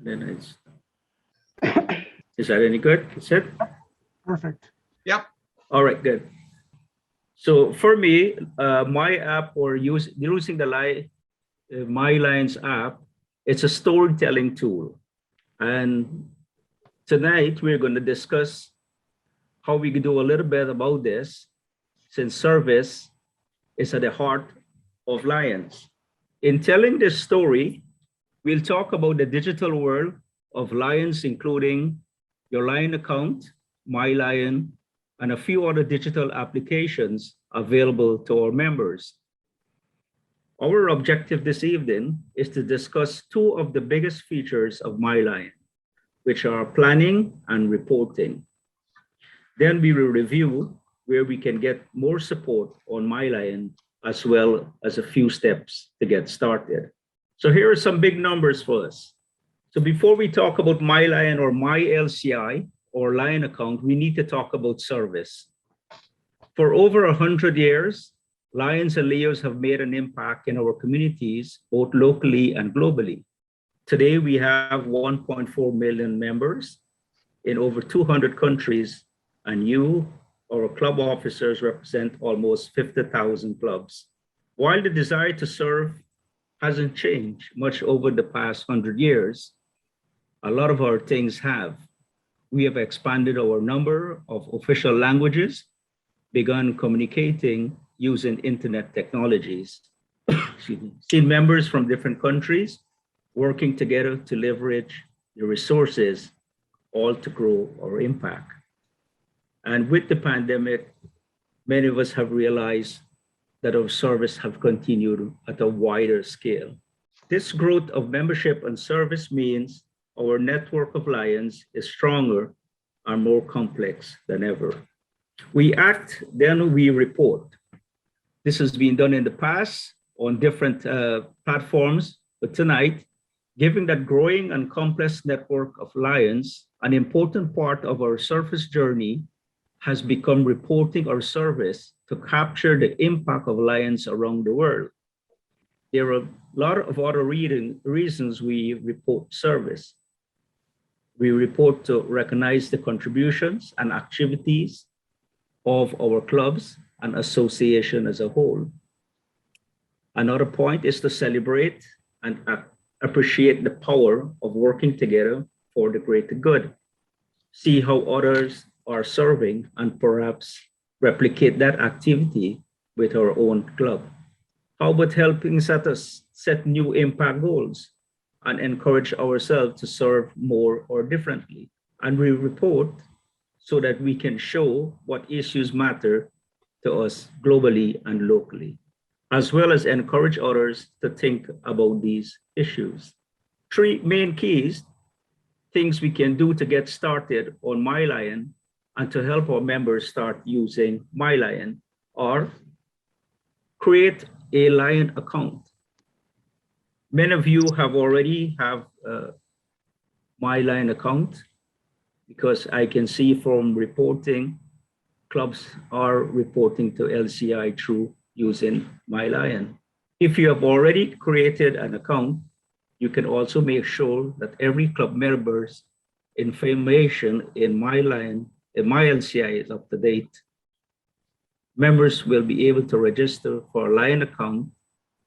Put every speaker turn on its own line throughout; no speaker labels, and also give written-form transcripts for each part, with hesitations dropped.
Then is that any good? Is it?
Perfect.
Yep.
All right, good. So for me, my app or using the Mylion's app, it's a storytelling tool. And tonight we're going to discuss how we can do a little bit about this, since service is at the heart of Lions. In telling this story, we'll talk about the digital world of Lions, including your Lion account, Mylion, and a few other digital applications available to our members. Our objective this evening is to discuss two of the biggest features of Mylion, which are planning and reporting. Then we will review where we can get more support on Mylion, as well as a few steps to get started. So here are some big numbers for us. So before we talk about Mylion or MyLCI or Lion account, we need to talk about service. For over 100 years, Lions and Leos have made an impact in our communities, both locally and globally. Today, we have 1.4 million members in over 200 countries, and you, our club officers, represent almost 50,000 clubs. While the desire to serve hasn't changed much over the past 100 years, a lot of our things have. We have expanded our number of official languages, begun communicating using internet technologies, seen members from different countries working together to leverage the resources, all to grow our impact. And with the pandemic, many of us have realized that our service have continued at a wider scale. This growth of membership and service means our network of Lions is stronger and more complex than ever. We act, then we report. This has been done in the past on different platforms, but tonight, given that growing and complex network of Lions, an important part of our service journey has become reporting our service to capture the impact of Lions around the world. There are a lot of other reasons we report service. We report to recognize the contributions and activities of our clubs and association as a whole. Another point is to celebrate and appreciate the power of working together for the greater good. See how others are serving and perhaps replicate that activity with our own club. How about helping set new impact goals and encourage ourselves to serve more or differently? And we report so that we can show what issues matter to us globally and locally, as well as encourage others to think about these issues. Three main keys, things we can do to get started on Mylion and to help our members start using Mylion are: create a Lion account. Many of you have already have a Mylion account, because I can see from reporting, clubs are reporting to LCI through using Mylion. If you have already created an account, you can also make sure that every club member's information in Mylion, in MyLCI is up to date. Members will be able to register for a Lion account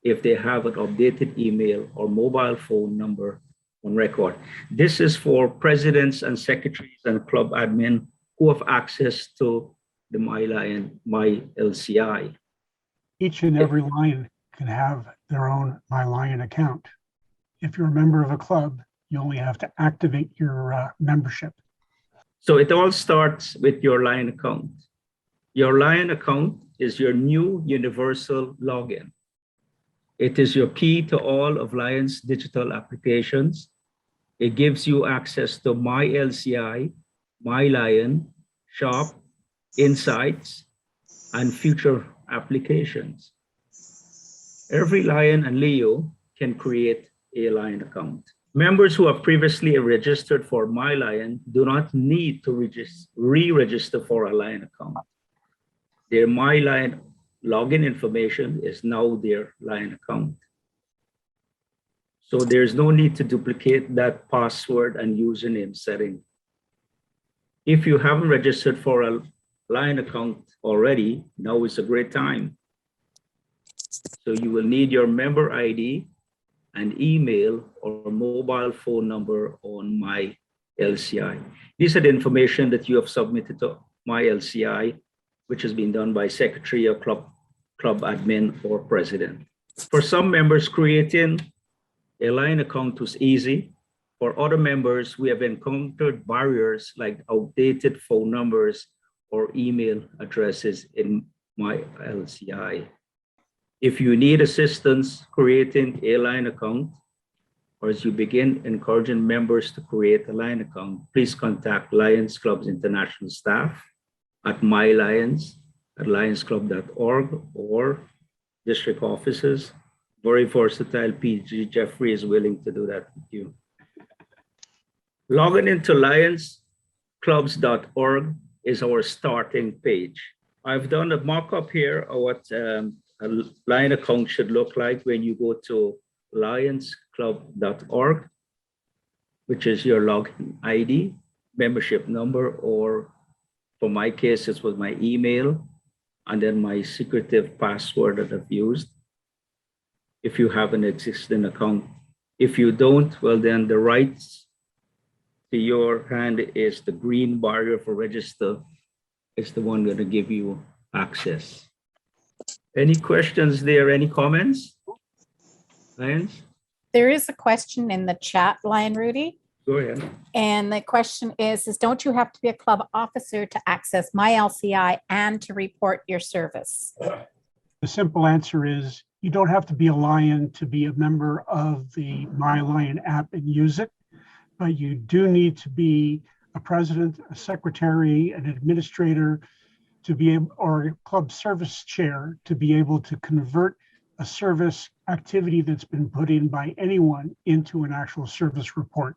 if they have an updated email or mobile phone number on record. This is for presidents and secretaries and club admin who have access to the Mylion, MyLCI.
Each and every Lion can have their own Mylion account. If you're a member of a club, you only have to activate your membership.
So it all starts with your Lion account. Your Lion account is your new universal login. It is your key to all of Lion's digital applications. It gives you access to MyLCI, Mylion, Shop, Insights, and future applications. Every Lion and Leo can create a Lion account. Members who have previously registered for Mylion do not need to re-register for a Lion account. Their Mylion login information is now their Lion account. So there's no need to duplicate that password and username setting. If you haven't registered for a Lion account already, now is a great time. So you will need your member ID and email or mobile phone number on My LCI. These are the information that you have submitted to My LCI, which has been done by secretary or club admin or president. For some members, creating a Lion account was easy. For other members, we have encountered barriers like outdated phone numbers or email addresses in My LCI. If you need assistance creating a Lion account, or as you begin encouraging members to create a Lion account, please contact Lions Club's international staff at mylions@lionsclub.org or district offices. Very versatile PG Jeffrey is willing to do that with you. Logging into lionsclubs.org is our starting page. I've done a mock-up here of what a Lion account should look like when you go to lionsclub.org, which is your login ID, membership number, or for my case, it was my email, and then my secretive password that I've used. If you have an existing account. If you don't, well, then the rights to your hand is the green barrier for register. It's the one going to give you access. Any questions there? Any comments? Lions?
There is a question in the chat line, Rudy.
Go ahead.
And the question is don't you have to be a club officer to access My LCI and to report your service?
The simple answer is you don't have to be a Lion to be a member of the Mylion app and use it, but you do need to be a president, a secretary, an administrator to be able, or a club service chair to be able to convert a service activity that's been put in by anyone into an actual service report.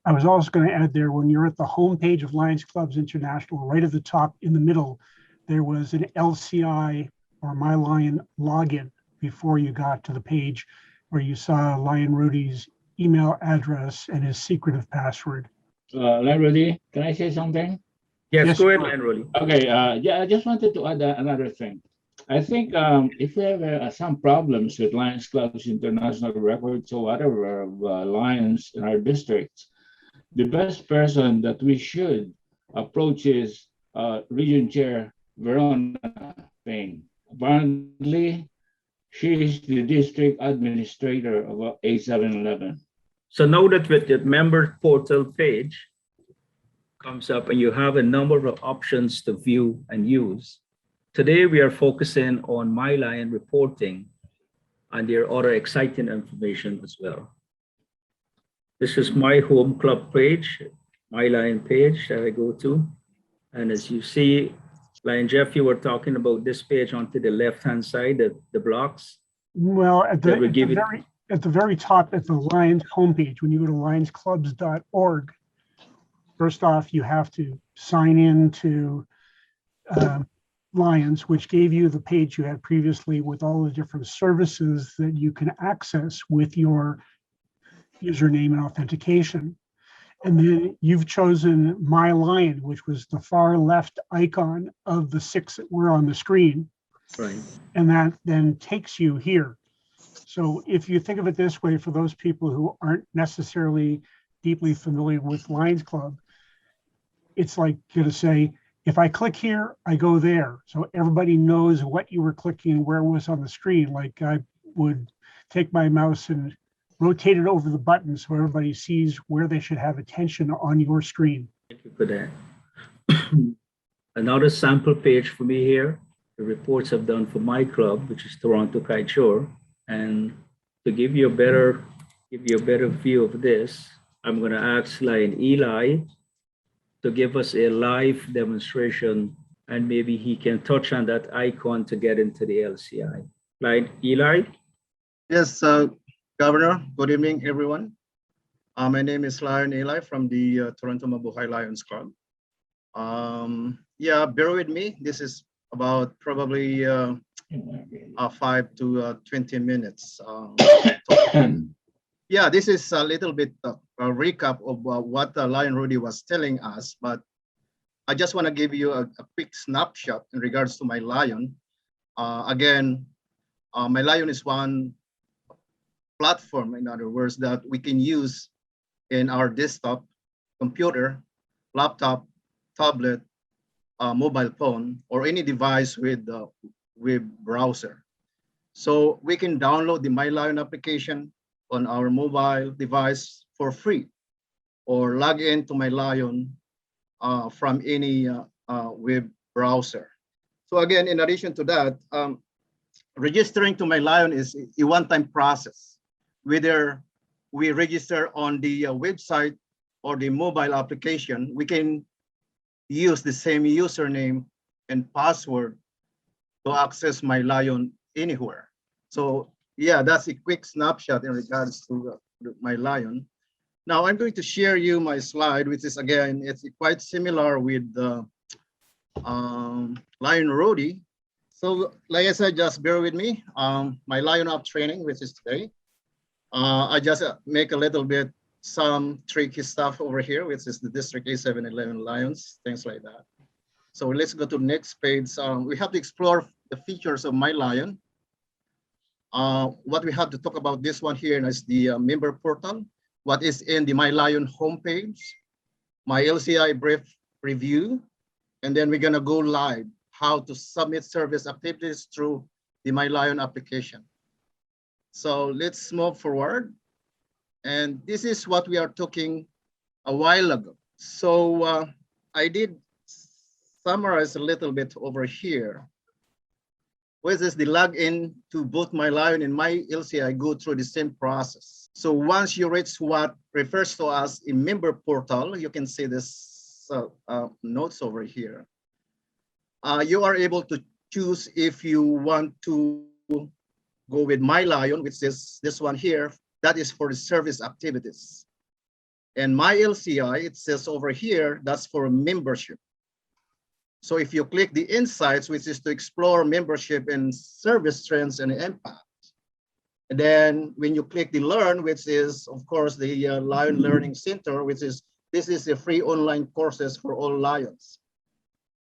I was also going to add there, when you're at the homepage of Lions Clubs International, right at the top in the middle, there was an LCI or Mylion login before you got to the page where you saw Lion Rudy's email address and his secretive password.
Lion Rudy, can I say something?
Yes, go ahead,
sure.
Lion Rudy.
Okay, yeah, I just wanted to add another thing. I think if we have some problems with Lions Clubs International records or whatever Lions in our districts, the best person that we should approach is Region Chair Verona Payne. Apparently, she is the district administrator of A711.
So now that with the member portal page comes up and you have a number of options to view and use, today we are focusing on Mylion reporting, and there are other exciting information as well. This is my home club page, Mylion page that I go to. And as you see, Lion Jeff, you were talking about this page onto the left-hand side, the blocks.
Well, at the
That
very top, at the Lions homepage, when you go to lionsclubs.org, first off, you have to sign in to Lions, which gave you the page you had previously with all the different services that you can access with your username and authentication. And then you've chosen Mylion, which was the far left icon of the 6 that were on the screen.
Right.
And that then takes you here. So if you think of it this way, for those people who aren't necessarily deeply familiar with Lions Club, it's like going to say, if I click here, I go there. So everybody knows what you were clicking and where it was on the screen. Like I would take my mouse and rotate it over the button so everybody sees where they should have attention on your screen.
Thank you for that. Another sample page for me here, the reports I've done for my club, which is Toronto Kiteshore. And to give you a better view of this, I'm going to ask Lion Eli to give us a live demonstration, and maybe he can touch on that icon to get into the LCI. Lion Eli?
Yes, Governor, good evening, everyone. My name is Lion Eli from the Toronto Mabuhay Lions Club. Yeah, bear with me. This is about probably 5 to 20 minutes. Yeah, this is a little bit a recap of what Lion Rudy was telling us, but I just want to give you a quick snapshot in regards to my Lion. Again, my Lion is one platform, in other words, that we can use in our desktop, computer, laptop, tablet, mobile phone, or any device with web browser. So we can download the Mylion application on our mobile device for free, or log into Mylion from any web browser. So again, in addition to that, registering to Mylion is a one-time process. Whether we register on the website or the mobile application, we can use the same username and password to access Mylion anywhere. So yeah, that's a quick snapshot in regards to Mylion. Now I'm going to share you my slide, which is again, it's quite similar with Lion Rudy. So like I said, just bear with me. Mylion App training, which is today. I just make a little bit some tricky stuff over here, which is the District A711 Lions, things like that. So let's go to the next page. We have to explore the features of Mylion. What we have to talk about this one here is the member portal, what is in the Mylion homepage, my LCI brief review, and then we're gonna go live, how to submit service activities through the Mylion application. So let's move forward. And this is what we are talking a while ago. So I did summarize a little bit over here. Which is the login to both Mylion and my LCI go through the same process. So once you reach what refers to as a member portal, you can see this notes over here. You are able to choose if you want to go with Mylion, which is this one here, that is for the service activities. And my LCI, it says over here, that's for membership. So if you click the insights, which is to explore membership and service trends and impact. And then when you click the learn, which is of course the Lion Learning Center, which is, this is a free online courses for all Lions.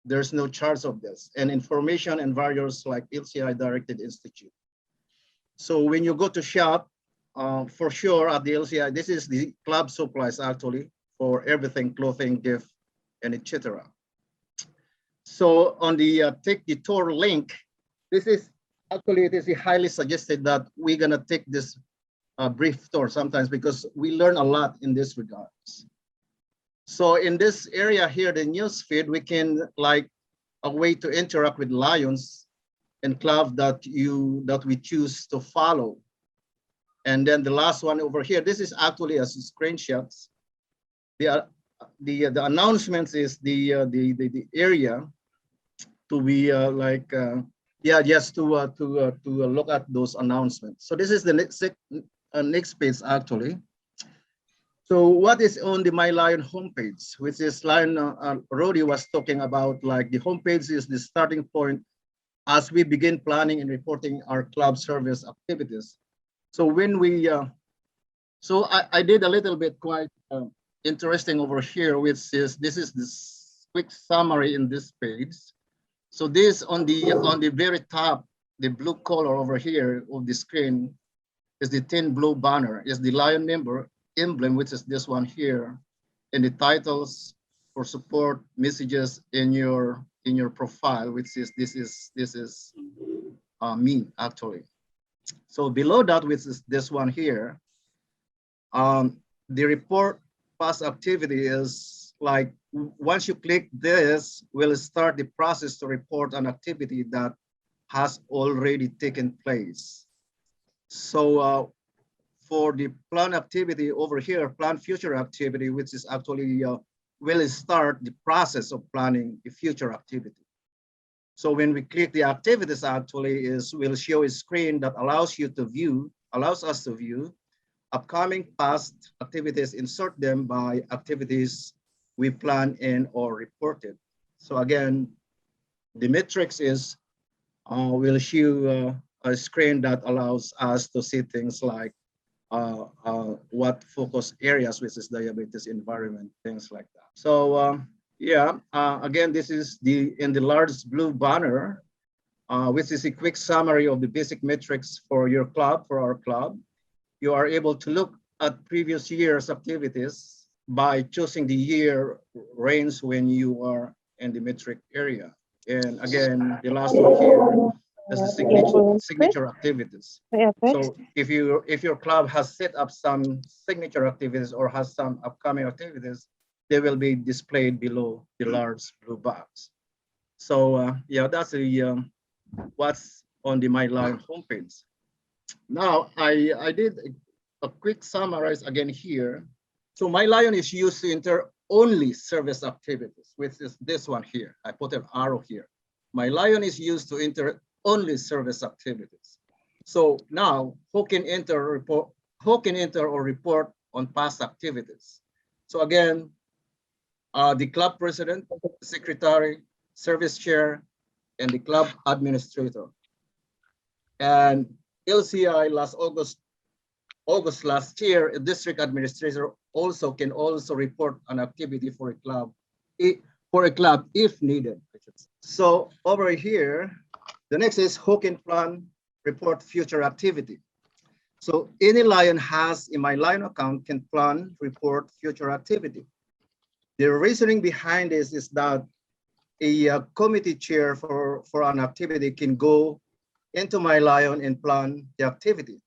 There's no charge of this, and information and various like LCI directed institute. So when you go to shop, for sure at the LCI, this is the club supplies actually for everything, clothing, gift, and etc. So on the take the tour link, this is actually, it is highly suggested that we're gonna take this brief tour sometimes because we learn a lot in this regards. So in this area here, the news feed, we can like a way to interact with Lions and club that we choose to follow. And then the last one over here, this is actually a screenshots. The announcements is the area to be yeah, just to look at those announcements. So this is the next page actually. So what is on the Mylion homepage, which is Lion Rudy was talking about, like the homepage is the starting point as we begin planning and reporting our club service activities. So when we, so I did a little bit quite interesting over here, which is, this is this quick summary in this page. So this on the very top, the blue color over here of the screen is the thin blue banner, is the Lion member emblem, which is this one here, and the titles for support messages in your profile, which is this is me actually. So below that, which is this one here, the report past activity is like, once you click this, will start the process to report an activity that has already taken place. So for the plan activity over here, plan future activity, which is actually will start the process of planning the future activity. So when we click the activities, actually will show a screen that allows us to view upcoming past activities, insert them by activities we plan in or reported. So again, the metrics is will show a screen that allows us to see things like what focus areas, which is diabetes, environment, things like that. So yeah, again, this is in the large blue banner, which is a quick summary of the basic metrics for your club, for our club. You are able to look at previous year's activities by choosing the year range when you are in the metric area. And again, the last one here is the signature activities. So if your club has set up some signature activities or has some upcoming activities, they will be displayed below the large blue box. So yeah, that's what's on the Mylion homepage. Now I did a quick summarize again here. So Mylion is used to enter only service activities, which is this one here. I put an arrow here. Mylion is used to enter only service activities. So now who can enter or report on past activities? So again, the club president, secretary, service chair, and the club administrator. And LCI last August last year, a district administrator can also report an activity for a club if needed. So over here, the next is who can plan, report future activity. So any Lion has a Mylion account can plan, report future activity. The reasoning behind this is that a committee chair for an activity can go into Mylion and plan the activity.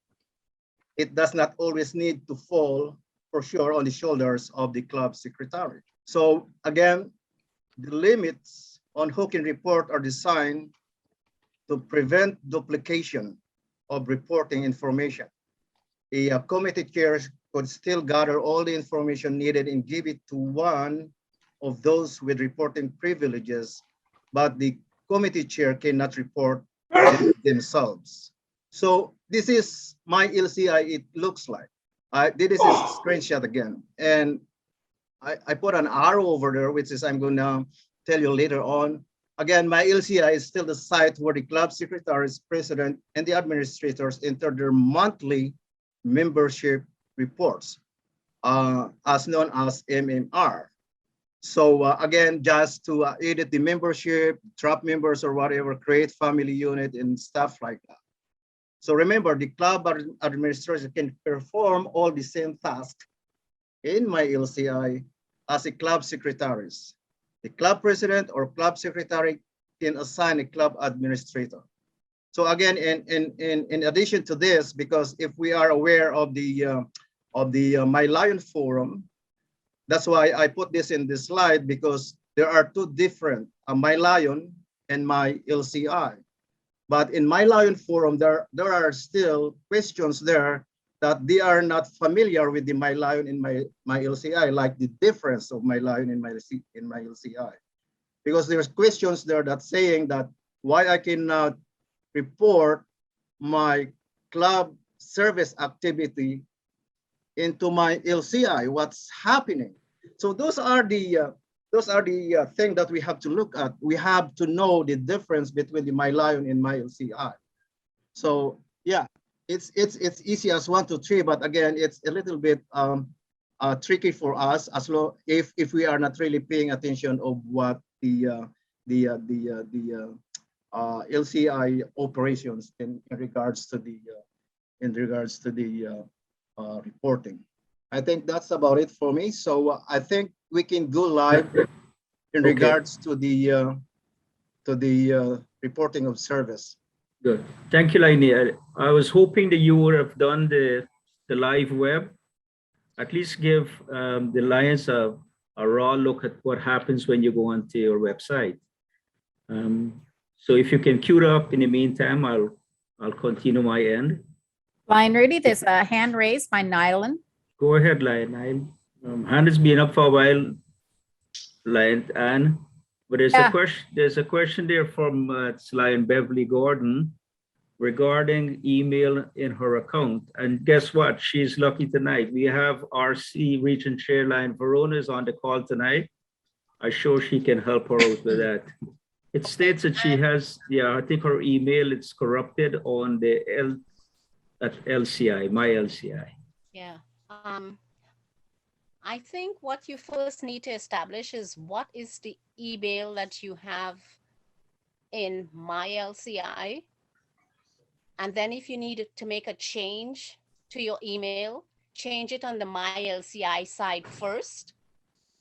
It does not always need to fall for sure on the shoulders of the club secretary. So again, the limits on who can report are designed to prevent duplication of reporting information. A committee chair could still gather all the information needed and give it to one of those with reporting privileges, but the committee chair cannot report themselves. So this is my LCI, it looks like. This is a screenshot again. And I put an arrow over there, which is I'm going to tell you later on. Again, my LCI is still the site where the club secretaries, president, and the administrators enter their monthly membership reports, as known as MMR. So again, just to edit the membership, drop members or whatever, create family unit and stuff like that. So remember, the club administration can perform all the same tasks in my LCI as a club secretaries. The club president or club secretary can assign a club administrator. So again, in addition to this, because if we are aware of the Mylion forum, that's why I put this in this slide, because there are two different, Mylion and my LCI. But in Mylion forum, there are still questions there that they are not familiar with the Mylion in my LCI, like the difference of Mylion in my LCI. Because there's questions there that saying that why I cannot report my club service activity into my LCI, what's happening. So those are the thing that we have to look at. We have to know the difference between the Mylion and my LCI. So yeah, it's easy as 1, 2, 3, but again, it's a little bit tricky for us as low if we are not really paying attention of what the LCI operations in regards to the reporting. I think that's about it for me. So I think we can go live in regards to the reporting of service.
Good. Thank you, Laini. I was hoping that you would have done the live web. At least give the Lions a raw look at what happens when you go onto your website. So if you can queue it up in the meantime, I'll continue my end.
Lion Rudy, there's a hand raised by Nylan.
Go ahead, Lion. Hand has been up for a while, Lion Anne. But there's a question there from Lion Beverly Gordon regarding email in her account. And guess what? She's lucky tonight. We have RC Region Chair Lion Verona is on the call tonight. I'm sure she can help her out with that. It states that she has, I think her email is corrupted on the at LCI, my LCI.
Yeah. I think what you first need to establish is what is the email that you have in My LCI. And then if you need to make a change to your email, change it on the My LCI side first,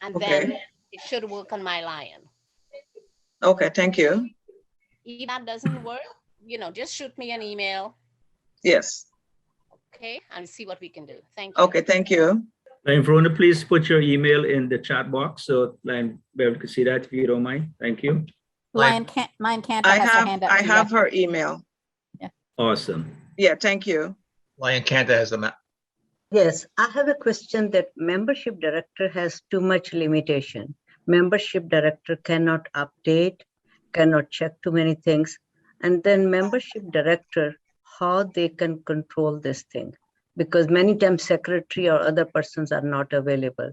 and then
Okay.
it should work on My Lion.
Okay, thank you.
If that doesn't work, just shoot me an email,
Yes.
okay, and see what we can do. Thank you.
Okay, thank you.
And Verona, please put your email in the chat box so I'm able to see that if you don't mind. Thank you.
Lion Canta
I
has her
have
hand up.
I
Leah.
have her email.
Awesome.
Yeah, thank you.
Lion Kanta has the map.
Yes, I have a question that membership director has too much limitation. Membership director cannot update, cannot check too many things. And then membership director, how they can control this thing? Because many times secretary or other persons are not available.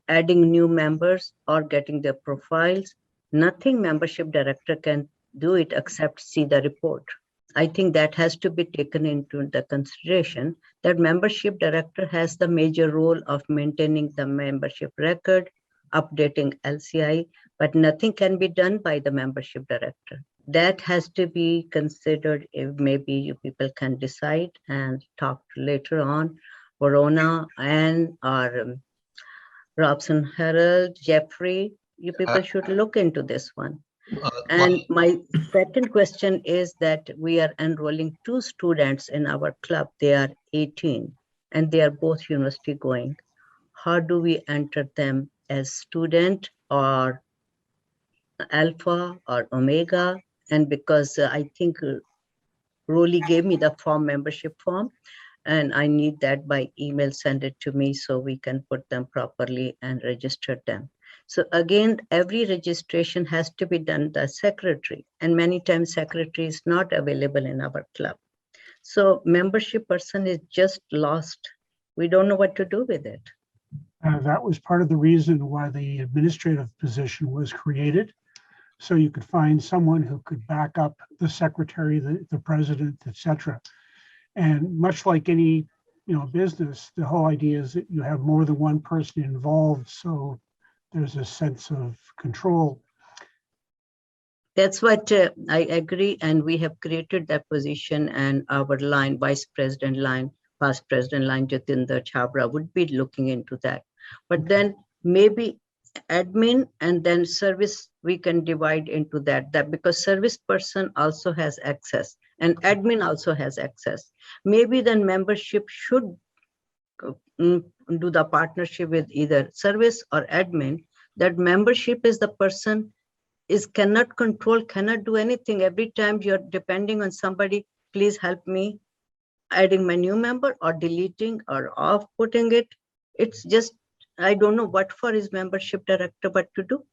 Adding new members or getting their profiles, nothing membership director can do it except see the report. I think that has to be taken into the consideration that membership director has the major role of maintaining the membership record, updating LCI, but nothing can be done by the membership director. That has to be considered. If maybe you people can decide and talk later on, Verona and or Robson Herald, Jeffrey, you people should look into this one. And my second question is that we are enrolling 2 students in our club. They are 18 and they are both university going. How do we enter them as student or alpha or omega? And because I think Rolly gave me the form, membership form, and I need that by email, send it to me so we can put them properly and register them. So again, every registration has to be done by secretary, and many times secretary is not available in our club. So membership person is just lost. We don't know what to do with it.
That was part of the reason why the administrative position was created. So you could find someone who could back up the secretary, the president, etc. And much like any business, the whole idea is that you have more than one person involved, so there's a sense of control.
That's what I agree, and we have created that position, and our line, vice president line, past president line, Jatinder Chabra would be looking into that. But then maybe admin and then service, we can divide into that because service person also has access and admin also has access. Maybe then membership should do the partnership with either service or admin, that membership is the person cannot control, cannot do anything. Every time you're depending on somebody, please help me adding my new member or deleting or off putting it. It's just, I don't know what for his membership director, what to do.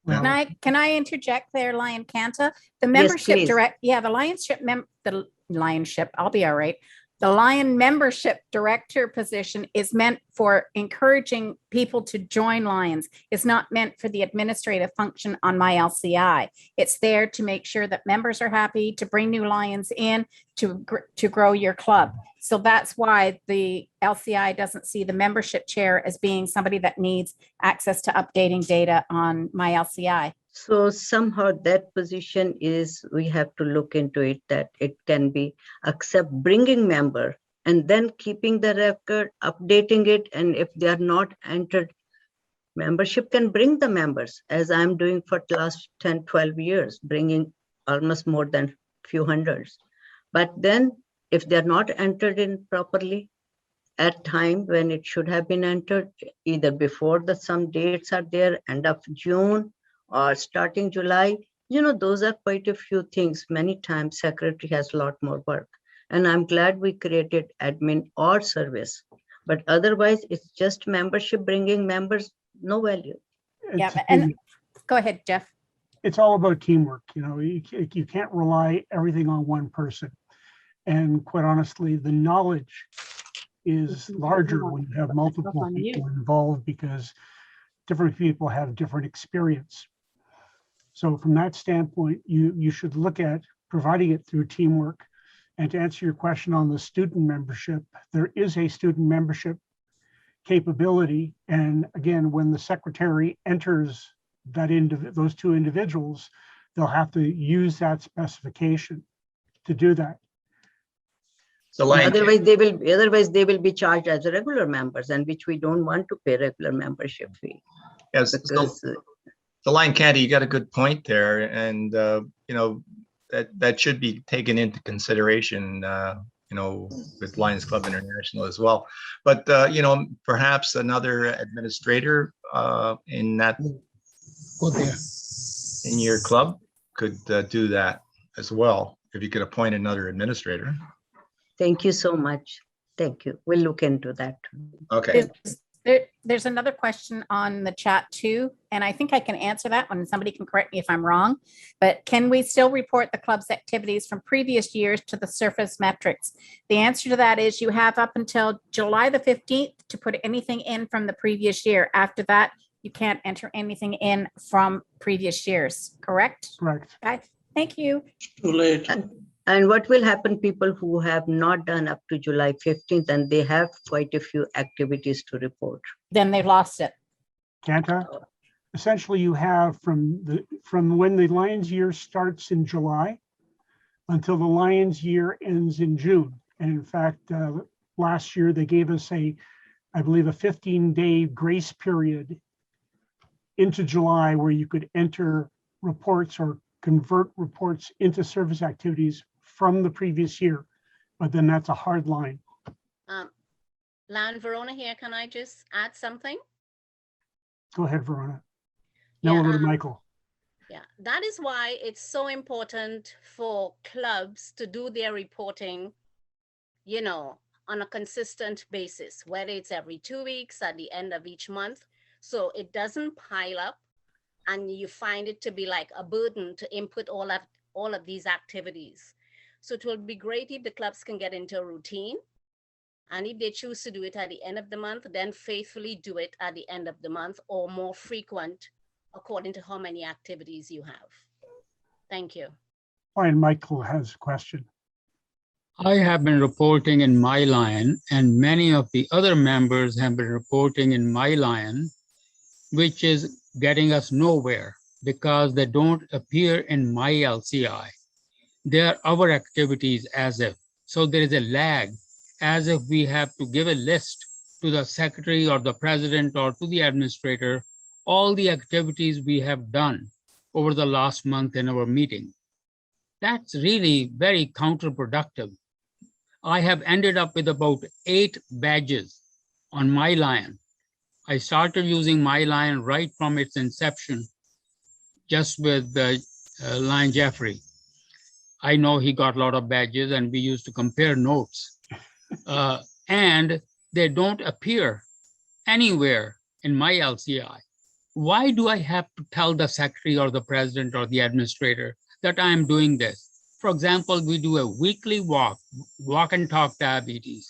Can I interject there, Lion Canta? The
Yes,
membership
please.
the lionship, I'll be all right. The Lion membership director position is meant for encouraging people to join Lions. It's not meant for the administrative function on My LCI. It's there to make sure that members are happy, to bring new Lions in, to grow your club. So that's why the LCI doesn't see the membership chair as being somebody that needs access to updating data on My LCI.
So somehow that position is, we have to look into it, that it can be accept bringing member and then keeping the record, updating it. And if they are not entered, membership can bring the members, as I'm doing for the last 10, 12 years, bringing almost more than few hundreds. But then if they're not entered in properly at time when it should have been entered, either before some dates are there, end of June, or starting July, those are quite a few things. Many times secretary has a lot more work, and I'm glad we created admin or service, but otherwise it's just membership bringing members, no value.
Yeah, and go ahead, Jeff.
It's all about teamwork. You can't rely everything on one person. And quite honestly, the knowledge is larger when you have multiple people involved because different people have different experience. So from that standpoint, you should look at providing it through teamwork And to answer your question on the student membership, there is a student membership capability. And again, when the secretary enters that those two individuals, they'll have to use that specification to do that.
So Lion Cat,
Otherwise they will be charged as regular members, and which we don't want to pay regular membership fee.
yes,
Because
the Lion Candy, you got a good point there, and that should be taken into consideration, with Lions Club International as well. But perhaps another administrator in your club could do that as well, if you could appoint another administrator.
thank you so much. Thank you. We'll look into that.
Okay.
There's another question on the chat too, and I think I can answer that one. Somebody can correct me if I'm wrong, but can we still report the club's activities from previous years to the surface metrics? The answer to that is you have up until July the 15th to put anything in from the previous year. After that, you can't enter anything in from previous years, correct?
Correct.
Okay, thank you.
Too late.
And what will happen, people who have not done up to July 15th and they have quite a few activities to report?
Then they've lost it.
Kanta, essentially you have from when the Lions year starts in July until the Lions year ends in June. And in fact, last year they gave us I believe a 15-day grace period into July where you could enter reports or convert reports into service activities from the previous year, but then that's a hard line.
Lan Verona here, can I just add something?
Go ahead, Verona. Now over to Michael.
Yeah, that is why it's so important for clubs to do their reporting, on a consistent basis, whether it's every 2 weeks at the end of each month, so it doesn't pile up and you find it to be like a burden to input all of these activities. So it will be great if the clubs can get into a routine. And if they choose to do it at the end of the month, then faithfully do it at the end of the month or more frequent according to how many activities you have. Thank you.
And Michael has a question.
I have been reporting in Mylion, and many of the other members have been reporting in Mylion, which is getting us nowhere because they don't appear in my LCI. They are our activities as if. So there is a lag, as if we have to give a list to the secretary or the president or to the administrator, all the activities we have done over the last month in our meeting. That's really very counterproductive. I have ended up with about 8 badges on Mylion. I started using Mylion right from its inception, just with Lion Jeffrey. I know he got a lot of badges and we used to compare notes. And they don't appear anywhere in my LCI. Why do I have to tell the secretary or the president or the administrator that I am doing this? For example, we do a weekly walk and talk diabetes.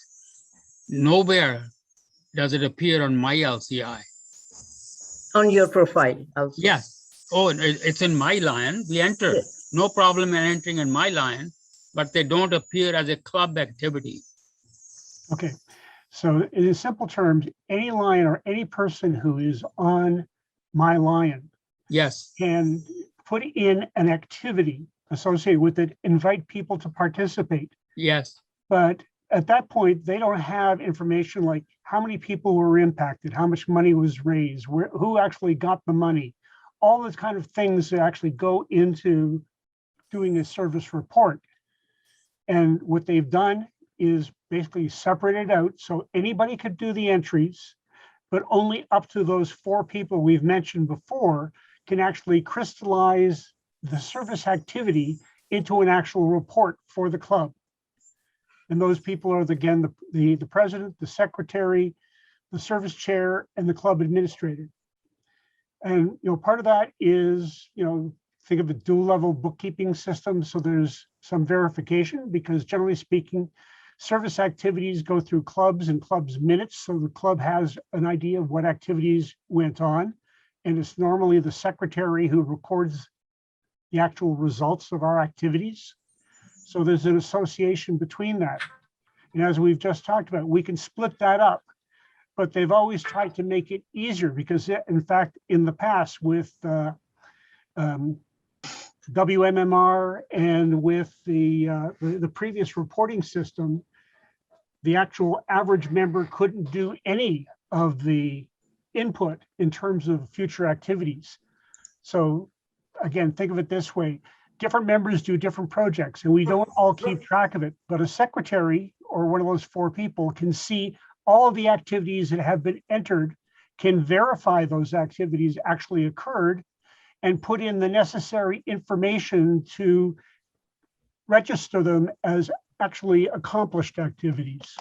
Nowhere does it appear on my LCI.
On your profile also?
Yes. Oh, it's in Mylion. We enter.
Yes.
No problem in entering in Mylion, but they don't appear as a club activity.
Okay, so in simple terms, any Lion or any person who is on Mylion
Yes.
can put in an activity associated with it, invite people to participate.
Yes.
But at that point, they don't have information like how many people were impacted, how much money was raised, who actually got the money, all those kind of things that actually go into doing a service report. And what they've done is basically separated out so anybody could do the entries, but only up to those 4 people we've mentioned before can actually crystallize the service activity into an actual report for the club. And those people are, again, the president, the secretary, the service chair, and the club administrator. And part of that is, think of a dual level bookkeeping system. So there's some verification because generally speaking, service activities go through clubs and clubs minutes. So the club has an idea of what activities went on. And it's normally the secretary who records the actual results of our activities. So there's an association between that. And as we've just talked about, we can split that up. But they've always tried to make it easier because, in fact, in the past with WMMR and with the previous reporting system, the actual average member couldn't do any of the input in terms of future activities. So again, think of it this way. Different members do different projects and we don't all keep track of it, but a secretary or one of those 4 people can see all of the activities that have been entered, can verify those activities actually occurred, and put in the necessary information to register them as actually accomplished activities.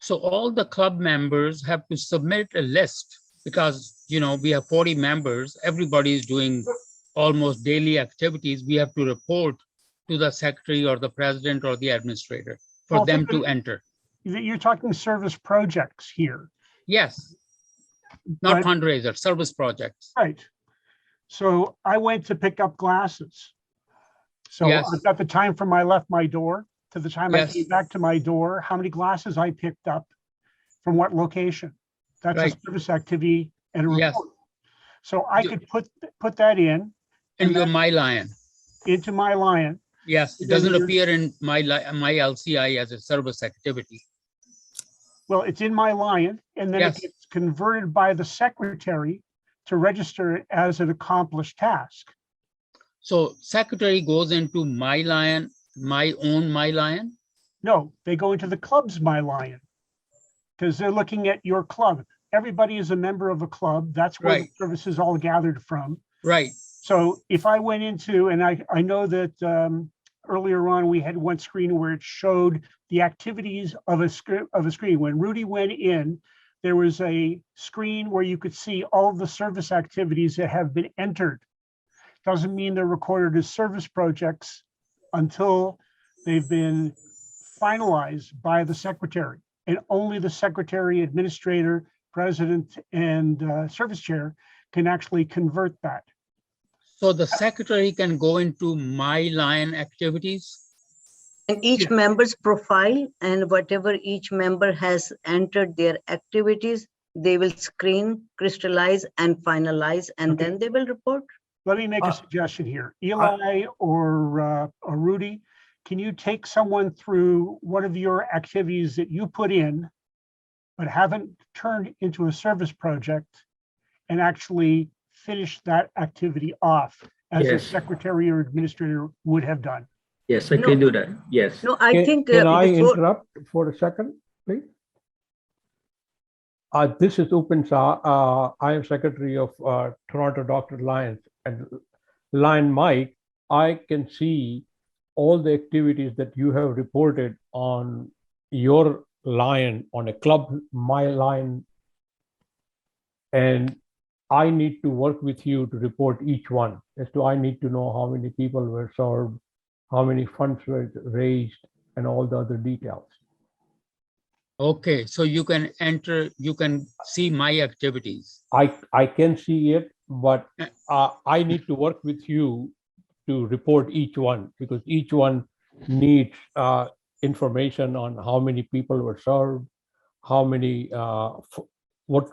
So all the club members have to submit a list because, you know, we have 40 members, everybody is doing almost daily activities. We have to report to the secretary or the president or the administrator for
Well,
them
think
to
of-
enter.
You're talking service projects here,
Yes, not
But-
fundraiser, service projects.
right? So I went to pick up glasses. So
Yes.
I've got the time from I left my door to the time I
Yes.
came back to my door, how many glasses I picked up from what location. That's a
Right.
service activity and a
Yes.
report. So I
Do-
could put that in
And your
then
Mylion.
into my Lion.
Yes, it
Then
doesn't
you're-
appear in my LCI as a service activity.
Well, it's in my Lion and then it
Yes.
gets converted by the secretary to register it as an accomplished task.
So secretary goes into Mylion, my own Mylion.
No, they go into the club's My Lion because they're looking at your club. Everybody is a member of a club. That's where the
Right.
services all gathered from.
Right,
So if I went into, and I know that earlier on, we had one screen where it showed the activities of a screen. When Rudy went in, there was a screen where you could see all of the service activities that have been entered. Doesn't mean they're recorded as service projects until they've been finalized by the secretary. And only the secretary, administrator, president, and service chair can actually convert that.
so the secretary can go into Mylion activities.
And each
Yeah.
member's profile and whatever each member has entered their activities, they will screen, crystallize and finalize, and
Okay.
then they will report.
Let me make a suggestion here. Eli or Rudy, can you take someone through one of your activities that you put in, but haven't turned into a service project and actually finish that activity off as a
Yes.
secretary or administrator would have done?
Yes, I
No.
can do that. Yes.
No, I think
Can I
before,
interrupt for a second, please? This is Upin Shah. I am Secretary of Toronto Doctor Lions and Lion Mike. I can see all the activities that you have reported on your Lion, on a club, My Lion. And I need to work with you to report each one. As to I need to know how many people were served, how many funds were raised, and all the other details.
Okay, so you can enter, you can see my activities.
I can see it, but I need to work with you to report each one because each one needs information on how many people were served, how many what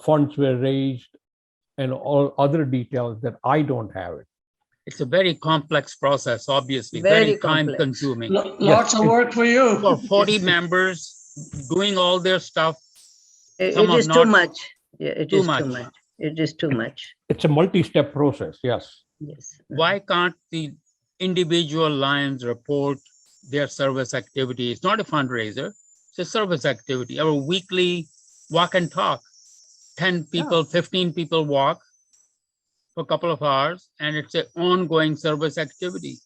funds were raised, and all other details that I don't have it.
It's a very complex process, obviously,
Very
very time
complex.
consuming.
Lots of work for you.
For 40 members doing all their stuff,
it
some are
is too
not-
much. Yeah, it
too
is
much.
too much. It is too much.
It's a multi-step process, yes.
Yes.
why can't the individual Lions report their service activity? It's not a fundraiser, it's a service activity, our weekly walk and talk. 10 people, 15 people walk for a couple of hours, and it's an ongoing service activity.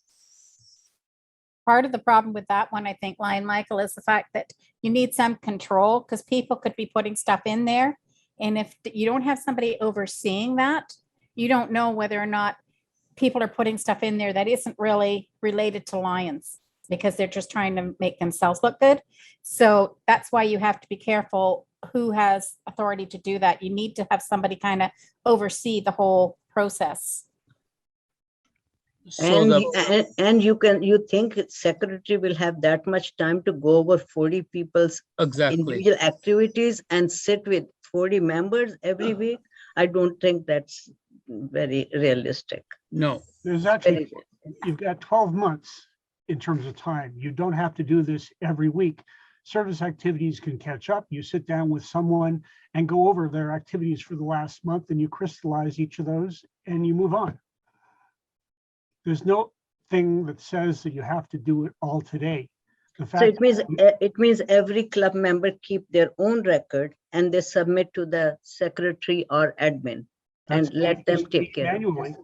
Part of the problem with that one, I think, Lion Michael, is the fact that you need some control because people could be putting stuff in there. And if you don't have somebody overseeing that, you don't know whether or not people are putting stuff in there that isn't really related to Lions because they're just trying to make themselves look good. So that's why you have to be careful who has authority to do that. You need to have somebody kind of oversee the whole process.
So the,
And you think secretary will have that much time to go over 40 people's
exactly.
individual activities and sit with 40 members every week? I don't think that's very realistic.
No,
There's actually,
Very-
you've got 12 months in terms of time. You don't have to do this every week. Service activities can catch up. You sit down with someone and go over their activities for the last month, and you crystallize each of those and you move on. There's no thing that says that you have to do it all today. The
So
fact
it means every club member keep their own record and they submit to the secretary or admin and
that's
let them take care of it.
manually.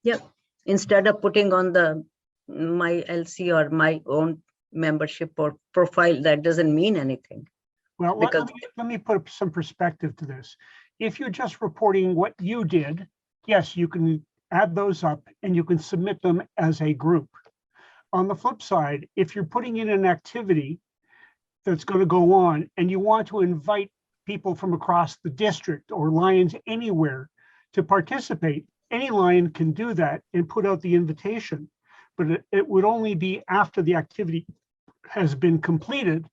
Yep. Instead of putting on the my LC or my own membership or profile, that doesn't mean anything.
Well,
Because-
let me put some perspective to this. If you're just reporting what you did, yes, you can add those up and you can submit them as a group. On the flip side, if you're putting in an activity that's going to go on and you want to invite people from across the district or Lions anywhere to participate, any Lion can do that and put out the invitation. But it would only be after the activity has been completed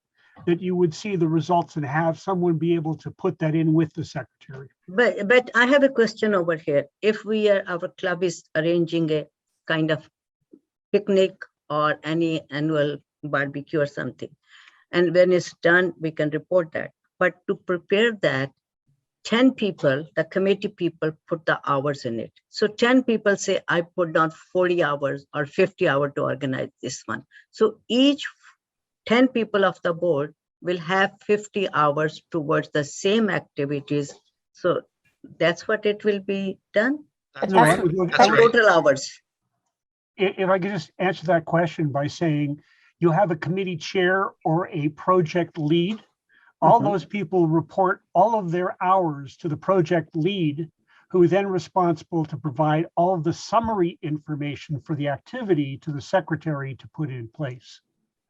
that you would see the results and have someone be able to put that in with the secretary.
But I have a question over here. If our club is arranging a kind of picnic or any annual barbecue or something, and when it's done, we can report that. But to prepare that, 10 people, the committee people put the hours in it. So 10 people say, I put down 40 hours or 50 hours to organize this one. So each 10 people of the board will have 50 hours towards the same activities. So that's what it will be done,
that's
No,
right.
That's right.
total hours.
If I could just answer that question by saying you have a committee chair or a project lead, all
Mhm.
those people report all of their hours to the project lead, who is then responsible to provide all of the summary information for the activity to the secretary to put in place.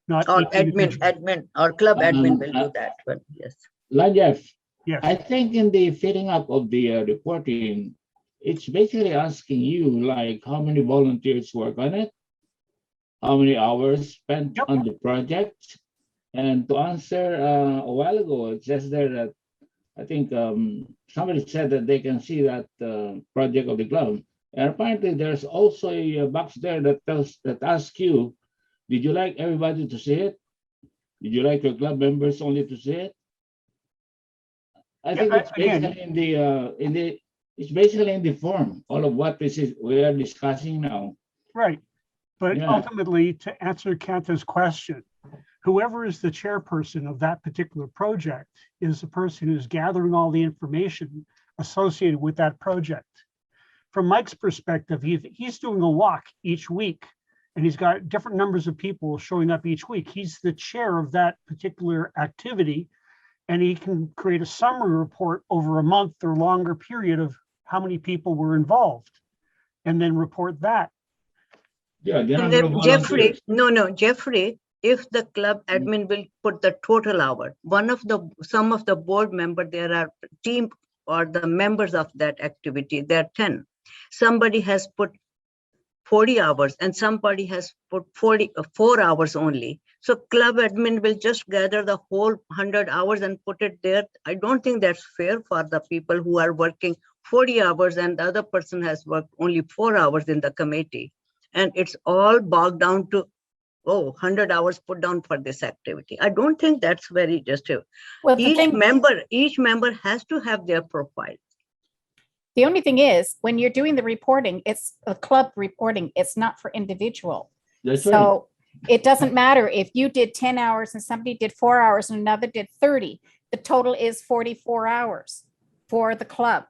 Not
Or
each individual.
admin or club admin will do that one, yes.
Jeff,
Yes.
I think in the filling up of the reporting, it's basically asking you like how many volunteers work on it, how many hours spent
Yep.
on the project, and to answer a while ago, it says there that I think somebody said that they can see that project of the club, and apparently there's also a box there that asks you, did you like everybody to see it? Did you like your club members only to see it? I think it's
again-
basically it's basically in the form, all of what we are discussing now.
Right. But
Yeah.
ultimately, to answer Kanta's question, whoever is the chairperson of that particular project is the person who's gathering all the information associated with that project. From Mike's perspective, he's doing a walk each week, and he's got different numbers of people showing up each week. He's the chair of that particular activity, and he can create a summary report over a month or longer period of how many people were involved, and then report that.
Yeah, the
And
number of
then Jeffrey,
volunteers.
Jeffrey, if the club admin will put the total hour, some of the board member, there are team or the members of that activity, there are 10. Somebody has put 40 hours and somebody has put 4 hours only. So club admin will just gather the whole 100 hours and put it there. I don't think that's fair for the people who are working 40 hours and the other person has worked only 4 hours in the committee. And it's all bogged down to, 100 hours put down for this activity. I don't think that's very justified.
Well, the
Each member has to have their profile.
The only thing is, when you're doing the reporting, it's a club reporting. It's not for individual.
That's right.
So it doesn't matter if you did 10 hours and somebody did 4 hours and another did 30. The total is 44 hours for the club.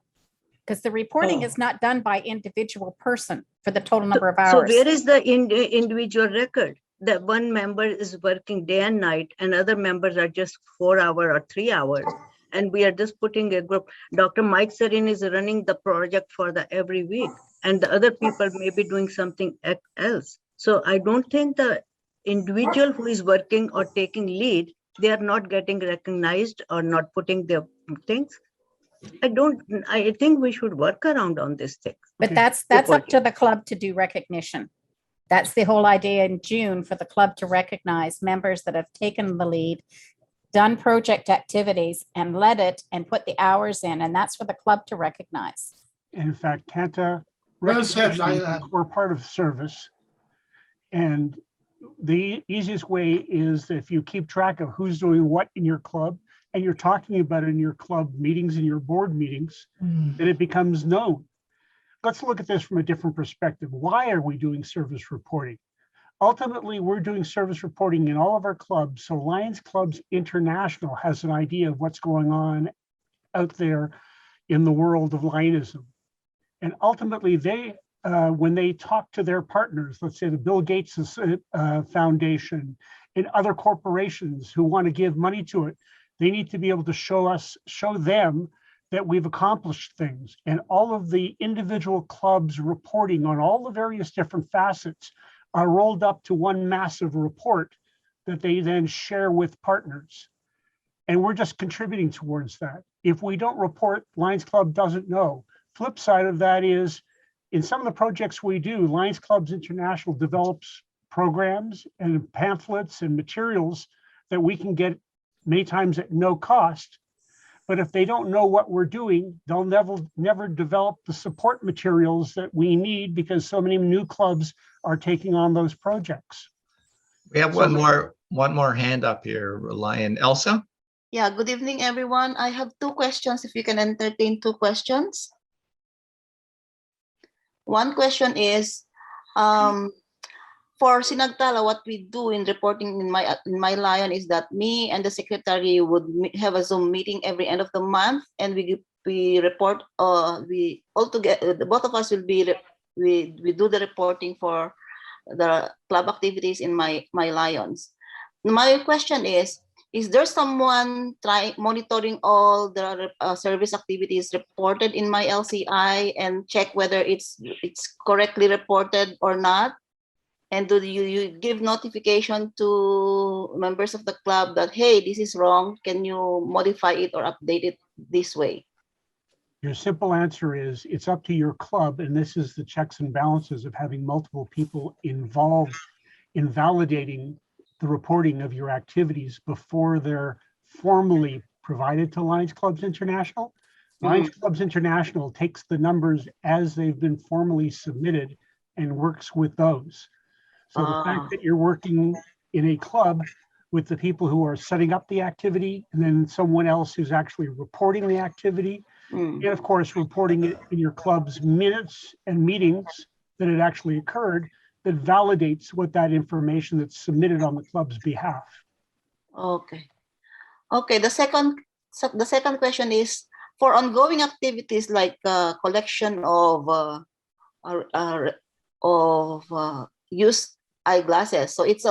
Because the reporting is not done by individual person for the total number of
So
hours.
where is the individual record? That one member is working day and night and other members are just 4 hours or 3 hours. And we are just putting a group. Dr. Mike Serin is running the project for the every week and the other people may be doing something else. So I don't think the individual who is working or taking lead, they are not getting recognized or not putting their things. I think we should work around on this thing.
But
Okay.
that's up to the club to do recognition. That's the whole idea in June for the club to recognize members that have taken the lead, done project activities and led it and put the hours in. And that's for the club to recognize.
And in fact, Kanta,
Well said,
recognition is a
Liza.
core part of service. And the easiest way is if you keep track of who's doing what in your club, and you're talking about it in your club meetings and your board meetings, then it becomes known. Let's look at this from a different perspective. Why are we doing service reporting? Ultimately, we're doing service reporting in all of our clubs. So Lions Clubs International has an idea of what's going on out there in the world of Lionism. And ultimately, they, when they talk to their partners, let's say the Bill Gates Foundation and other corporations who want to give money to it, they need to be able to show them that we've accomplished things. And all of the individual clubs reporting on all the various different facets are rolled up to one massive report that they then share with partners. And we're just contributing towards that. If we don't report, Lions Club doesn't know. Flip side of that is, in some of the projects we do, Lions Clubs International develops programs and pamphlets and materials that we can get many times at no cost. But if they don't know what we're doing, they'll never develop the support materials that we need, because so many new clubs are taking on those projects.
We have one more hand up here, Lion. Elsa?
Yeah, good evening, everyone. I have two questions, if you can entertain two questions. One question is, for Sinagtala, what we do in reporting in my Lion is that me and the secretary would have a Zoom meeting every end of the month, and we report. We all together, both of us will be we do the reporting for the club activities in my Lions. My question is there someone monitoring all the service activities reported in my LCI and check whether it's correctly reported or not? And do you give notification to members of the club that, hey, this is wrong, can you modify it or update it this way?
Your simple answer is it's up to your club, and this is the checks and balances of having multiple people involved in validating the reporting of your activities before they're formally provided to Lions Clubs International. Lions Clubs International takes the numbers as they've been formally submitted and works with those. So the fact that you're working in a club with the people who are setting up the activity, and then someone else who's actually reporting the activity, and of course, reporting it in your club's minutes and meetings that it actually occurred, that validates what that information that's submitted on the club's behalf.
Okay. Okay, the second question is, for ongoing activities like collection of used eyeglasses. So it's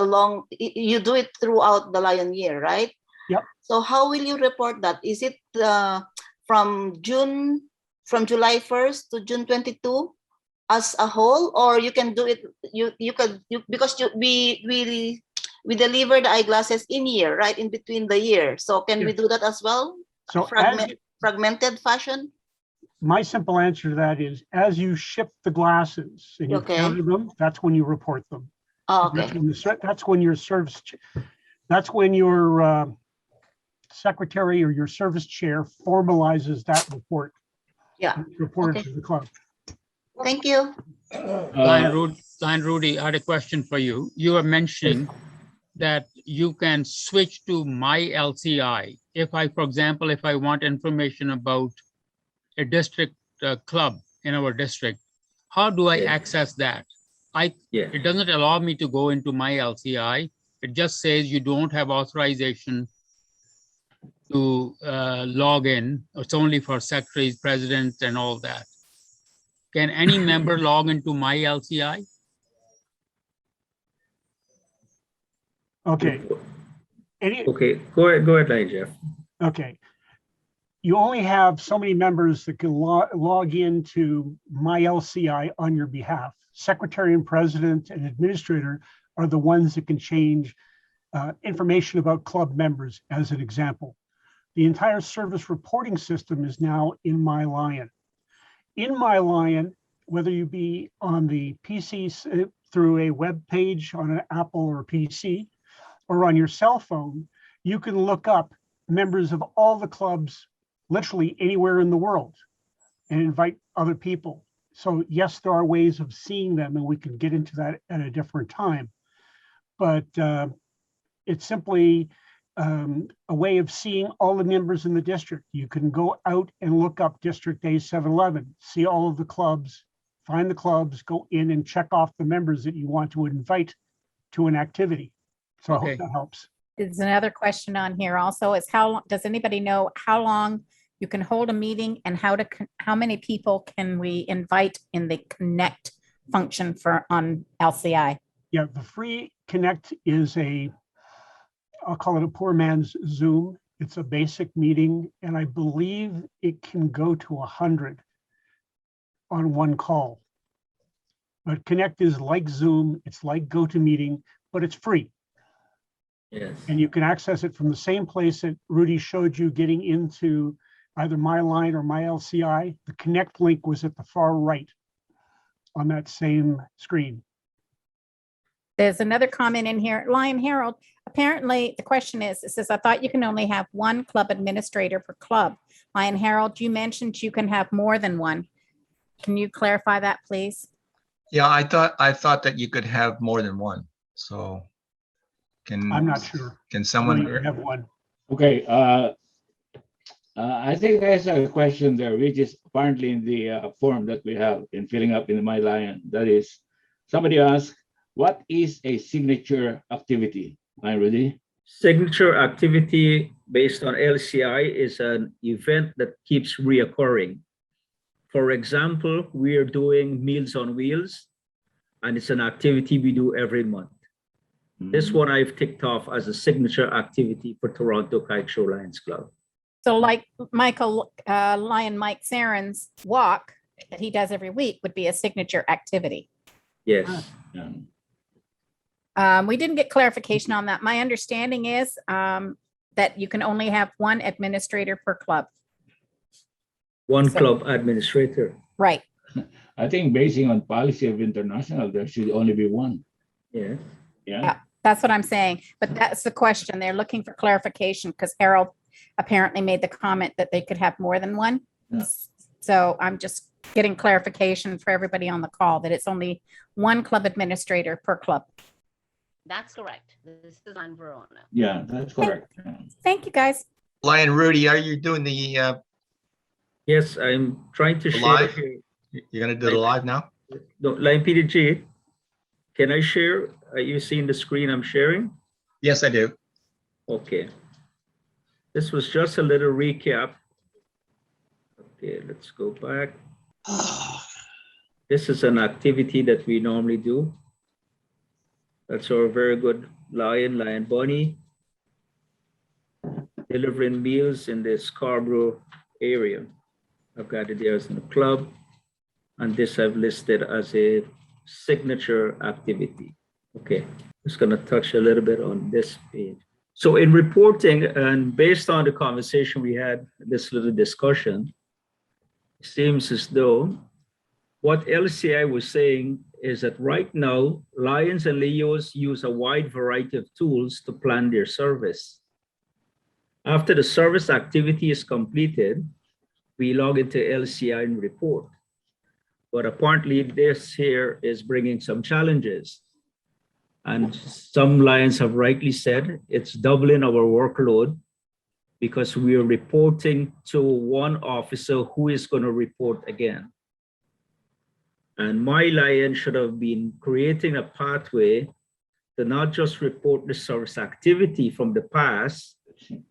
you do it throughout the Lion year, right?
Yep.
So how will you report that? Is it from July 1st to June 22 as a whole, or you can do it, because we deliver the eyeglasses in year, right? In between the year. So can we do that as well?
So
fragmented fashion?
My simple answer to that is, as you ship the glasses and you counted them, that's when you report them.
Oh, okay.
That's when your service, that's when your secretary or your service chair formalizes that report.
Yeah.
Reported to the club.
Thank you.
Lion Rudy, I had a question for you. You were mentioning that you can switch to my LCI. If I, for example, if I want information about a district club in our district, how do I access that? It doesn't allow me to go into my LCI. It just says you don't have authorization to log in. It's only for secretaries, presidents, and all that. Can any member log into my LCI?
Okay.
Okay, go ahead, Lion Jeff.
Okay. You only have so many members that can log into my LCI on your behalf. Secretary and president and administrator are the ones that can change information about club members, as an example. The entire service reporting system is now in MyLion. In MyLion, whether you be on the PC through a web page on an Apple or PC, or on your cell phone, you can look up members of all the clubs literally anywhere in the world and invite other people. So yes, there are ways of seeing them, and we can get into that at a different time. But it's simply a way of seeing all the members in the district. You can go out and look up District Day 711, see all of the clubs, find the clubs, go in and check off the members that you want to invite to an activity. So I
Okay.
hope that helps.
There's another question on here also is does anybody know how long you can hold a meeting and how many people can we invite in the connect function on LCI?
Yeah, the free Connect is I'll call it a poor man's Zoom. It's a basic meeting, and I believe it can go to 100 on one call. But Connect is like Zoom, it's like GoToMeeting, but it's free.
Yes.
And you can access it from the same place that Rudy showed you getting into either MyLion or MyLCI. The Connect link was at the far right on that same screen.
There's another comment in here, Lion Herald. Apparently, the question is, it says, I thought you can only have one club administrator per club. Lion Herald, you mentioned you can have more than one. Can you clarify that, please?
Yeah, I thought that you could have more than one. So
I'm not sure.
Can someone?
You have one.
Okay, I think there's a question there, which is apparently in the form that we have in filling up in MyLion. That is, somebody asked, what is a signature activity? Hi, Rudy.
Signature activity based on LCI is an event that keeps reoccurring. For example, we are doing Meals on Wheels, and it's an activity we do every month. This one I've ticked off as a signature activity for Toronto Kite Show Lions Club.
So like Lion Mike Saren's walk that he does every week would be a signature activity.
Yes.
We didn't get clarification on that. My understanding is that you can only have one administrator per club.
One club administrator.
Right.
I think basing on policy of international, there should only be one.
Yeah.
Yeah.
That's what I'm saying. But that's the question. They're looking for clarification because Harold apparently made the comment that they could have more than one.
Yeah.
So I'm just getting clarification for everybody on the call that it's only one club administrator per club.
That's correct. This is on Verona.
Yeah, that's correct.
Thank you, guys.
Lion Rudy, are you doing the
Yes, I'm trying to share
live?
here.
You're gonna do the live now?
No, Line PDG, can I share? Are you seeing the screen I'm sharing?
Yes, I do.
Okay. This was just a little recap. Okay, let's go back. This is an activity that we normally do. That's our very good Lion Bunny, delivering meals in the Scarborough area. I've got it there as in a club, and this I've listed as a signature activity. Okay, just gonna touch a little bit on this page. So in reporting, and based on the conversation we had, this little discussion, it seems as though what LCI was saying is that right now, Lions and Leos use a wide variety of tools to plan their service. After the service activity is completed, we log into LCI and report. But apparently this here is bringing some challenges. And some Lions have rightly said it's doubling our workload because we are reporting to one officer who is going to report again. And MyLion should have been creating a pathway to not just report the service activity from the past,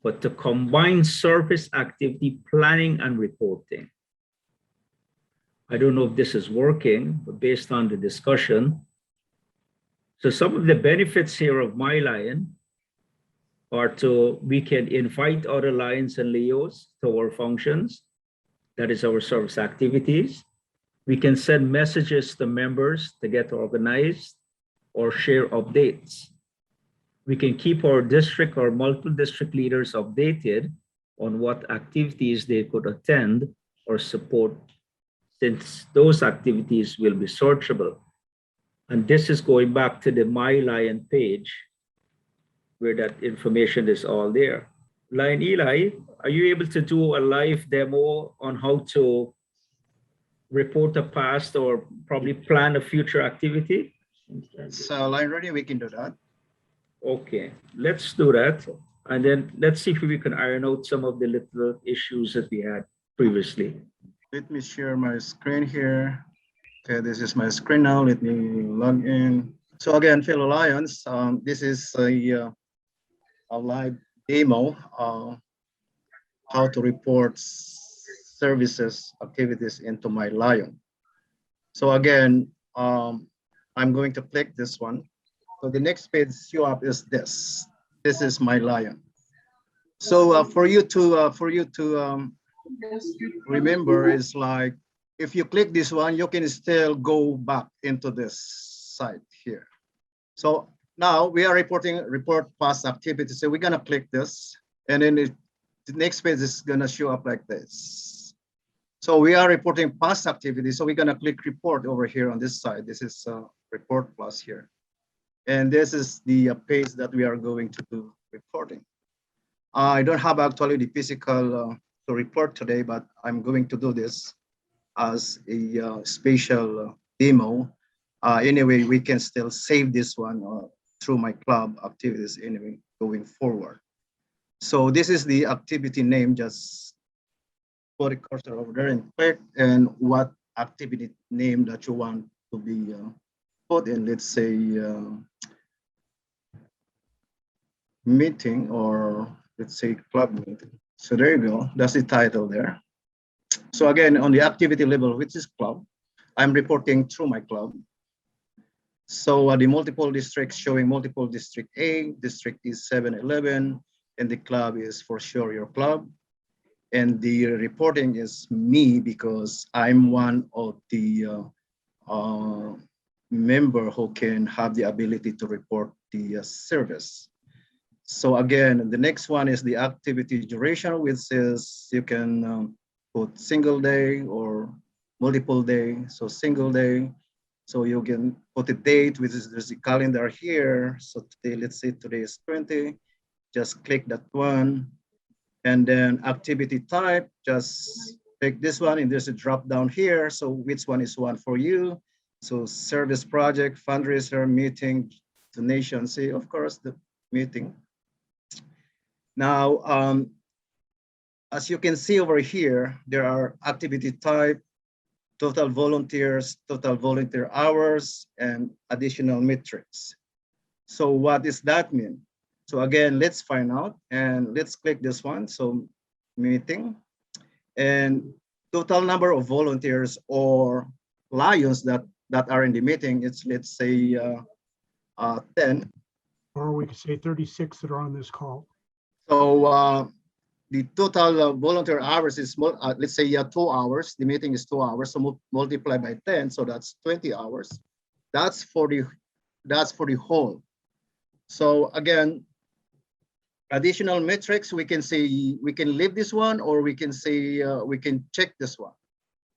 but to combine service activity planning and reporting. I don't know if this is working, but based on the discussion. So some of the benefits here of MyLion are we can invite other Lions and Leos to our functions. That is our service activities. We can send messages to members to get organized or share updates. We can keep our district or multiple district leaders updated on what activities they could attend or support, since those activities will be searchable. And this is going back to the My Lion page, where that information is all there. Lion Eli, are you able to do a live demo on how to report a past or probably plan a future activity?
So line ready, we can do that.
Okay, let's do that. And then let's see if we can iron out some of the little issues that we had previously.
Let me share my screen here. Okay, this is my screen now. Let me log in. So again, fellow Lions, this is a live demo how to report services activities into My Lion. So again, I'm going to click this one. So the next page show up is this. This is My Lion. So for you to remember, is like if you click this one, you can still go back into this site here. So now we are report past activities. So we're gonna click this, and then the next page is gonna show up like this. So we are reporting past activities. So we're gonna click report over here on this side. This is report plus here. And this is the page that we are going to do reporting. I don't have actually the physical to report today, but I'm going to do this as a special demo. Anyway, we can still save this one through my club activities anyway, going forward. So this is the activity name. Just put a cursor over there and click, and what activity name that you want to be put in. Let's say meeting, or let's say club meeting. So there you go. That's the title there. So again, on the activity level, which is club, I'm reporting through my club. So the multiple districts showing multiple district A, district is 711, and the club is for sure your club. And the reporting is me, because I'm one of the member who can have the ability to report the service. So again, the next one is the activity duration, which is you can put single day or multiple day. So single day, so you can put a date, which is there's a calendar here. So today, let's say today is 20, just click that one. And then activity type, just pick this one, and there's a drop down here. So which one is one for you? So service project, fundraiser, meeting, donation. See, of course, the meeting. Now, as you can see over here, there are activity type, total volunteers, total volunteer hours, and additional metrics. So what does that mean? So again, let's find out, and let's click this one. So meeting, and total number of volunteers or lions that are in the meeting, it's let's say 10.
Or we could say 36 that are on this call.
So the total volunteer hours is, let's say 2 hours. The meeting is 2 hours, so multiply by 10, so that's 20 hours. That's for the whole. So again, additional metrics, we can say we can leave this one, or we can say we can check this one.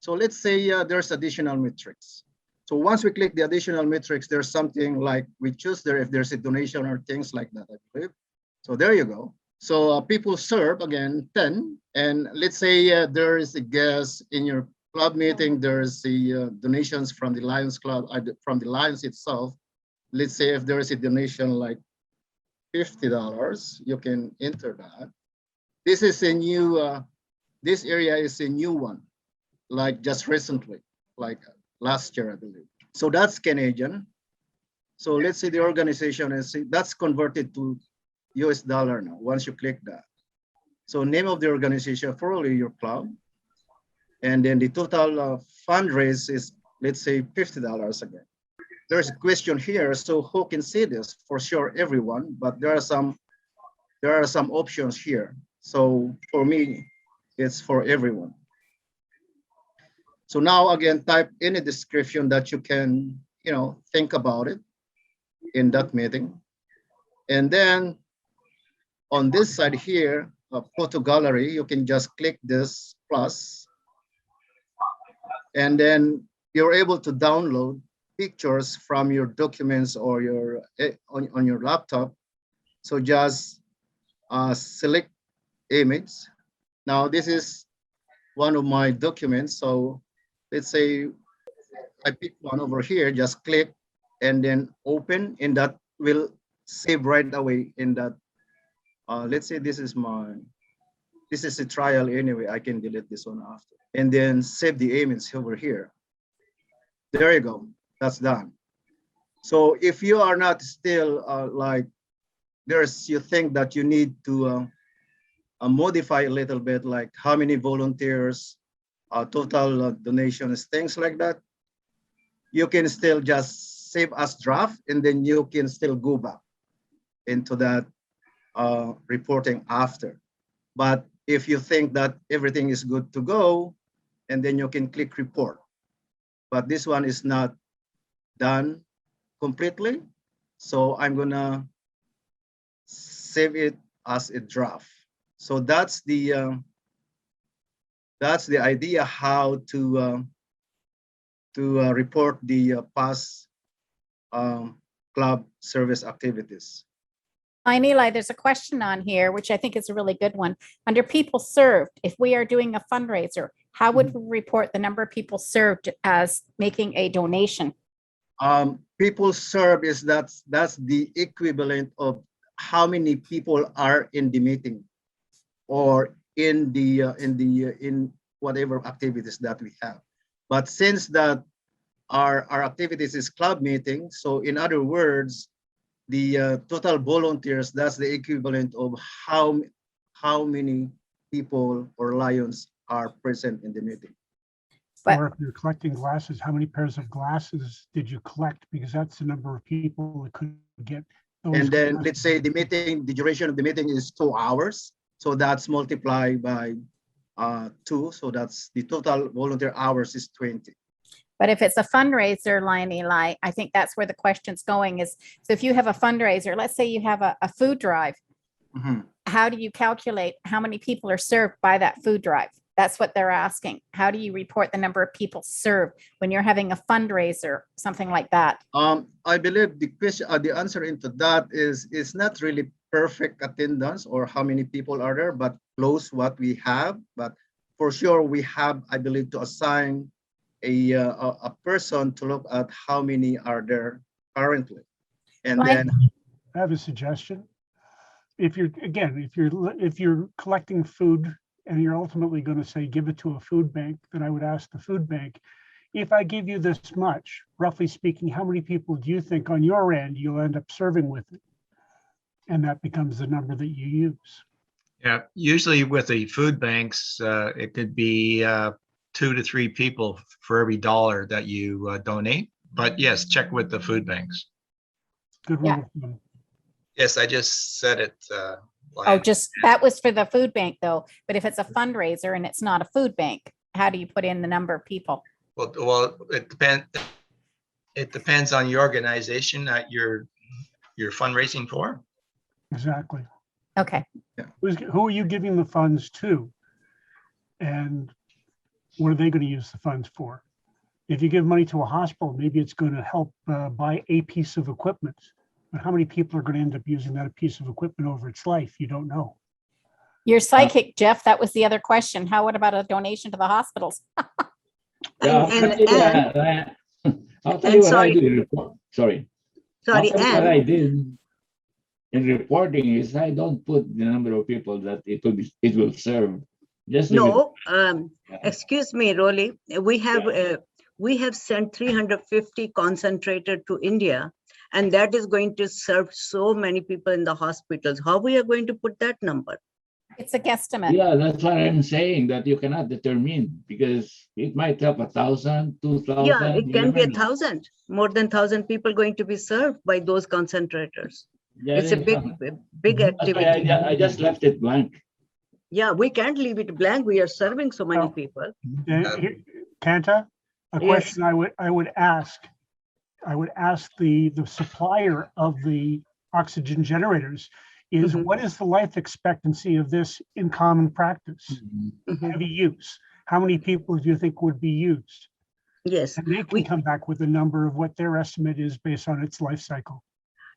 So let's say there's additional metrics. So once we click the additional metrics, there's something like we choose there if there's a donation or things like that, I believe. So there you go. So people serve, again, 10. And let's say there is a guest in your club meeting, there's the donations from the Lions Club, from the Lions itself. Let's say if there is a donation like $50, you can enter that. This is a new, this area is a new one, like just recently, like last year, I believe. So that's Canadian. So let's say the organization is, that's converted to US dollar now, once you click that. So name of the organization, probably your club. And then the total fundraise is, let's say $50 again. There's a question here, so who can see this? For sure, everyone, but there are some options here. So for me, it's for everyone. So now again, type any description that you can, think about it in that meeting. And then on this side here, photo gallery, you can just click this plus, and then you're able to download pictures from your documents or your on your laptop. So just select image. Now this is one of my documents. So let's say I pick one over here, just click and then open, and that will save right away in that. Let's say this is a trial anyway. I can delete this one after, and then save the image over here. There you go. That's done. So if you are not still like you think that you need to modify a little bit, like how many volunteers, total donations, things like that, you can still just save as draft, and then you can still go back into that reporting after. But if you think that everything is good to go, and then you can click report. But this one is not done completely. So I'm gonna save it as a draft. So that's the idea how to report the past club service activities.
Eli, there's a question on here, which I think is a really good one. Under people served, if we are doing a fundraiser, how would we report the number of people served as making a donation?
People served is that's the equivalent of how many people are in the meeting or in whatever activities that we have. But since that our activities is club meeting, so in other words, the total volunteers, that's the equivalent of how many people or lions are present in the meeting.
But-
Or if you're collecting glasses, how many pairs of glasses did you collect? Because that's the number of people that could get those.
And then
glasses.
let's say the duration of the meeting is 2 hours. So that's multiplied by 2. So that's the total volunteer hours is 20.
But if it's a fundraiser line, Eli, I think that's where the question's going is, so if you have a fundraiser, let's say you have a food drive,
Mhm.
how do you calculate how many people are served by that food drive? That's what they're asking. How do you report the number of people served when you're having a fundraiser, something like that?
I believe the question, the answer into that is not really perfect attendance or how many people are there, but close what we have. But for sure, we have, I believe, to assign a person to look at how many are there currently, and
Well,
then
I have a suggestion. If you're collecting food and you're ultimately going to say, give it to a food bank, then I would ask the food bank, if I give you this much, roughly speaking, how many people do you think on your end you'll end up serving with it? And that becomes the number that you use.
Yeah, usually with the food banks, it could be 2 to 3 people for every dollar that you donate. But yes, check with the food banks.
Good
Yeah.
rule of thumb.
Yes, I just said it.
Oh, just, that was for the food bank though. But if it's a fundraiser and it's not a food bank, how do you put in the number of people?
Well, it depends. It depends on your organization that you're fundraising for.
Exactly.
Okay.
Who are you giving the funds to? And what are they going to use the funds for? If you give money to a hospital, maybe it's going to help buy a piece of equipment. But how many people are going to end up using that piece of equipment over its life? You don't know.
You're psychic, Jeff. That was the other question. How, what about a donation to the hospitals?
Yeah, I'll tell you what I
sorry.
do in report. Sorry.
Sorry,
I'll tell you what I
and
did in reporting is I don't put the number of people that it will serve. Just leave it.
no, excuse me, Rolly, we have sent 350 concentrated to India, and that is going to serve so many people in the hospitals. How we are going to put that number?
It's a guesstimate.
Yeah, that's what I'm saying, that you cannot determine because it might help 1,000, 2,000.
Yeah, it
you
can be
never know.
1,000, more than 1,000 people going to be served by those concentrators.
Yeah,
It's a big
that's why
activity.
I just left it blank.
Yeah, we can't leave it blank. We are serving so many
Oh.
people.
Kanta, a
Yes.
question I would ask the supplier of the oxygen generators, is
Mhm.
what is the life expectancy of this in common practice?
Mhm.
Heavy use. How many people do you think would be used?
Yes,
And they can
we,
come back with a number of what their estimate is based on its life cycle.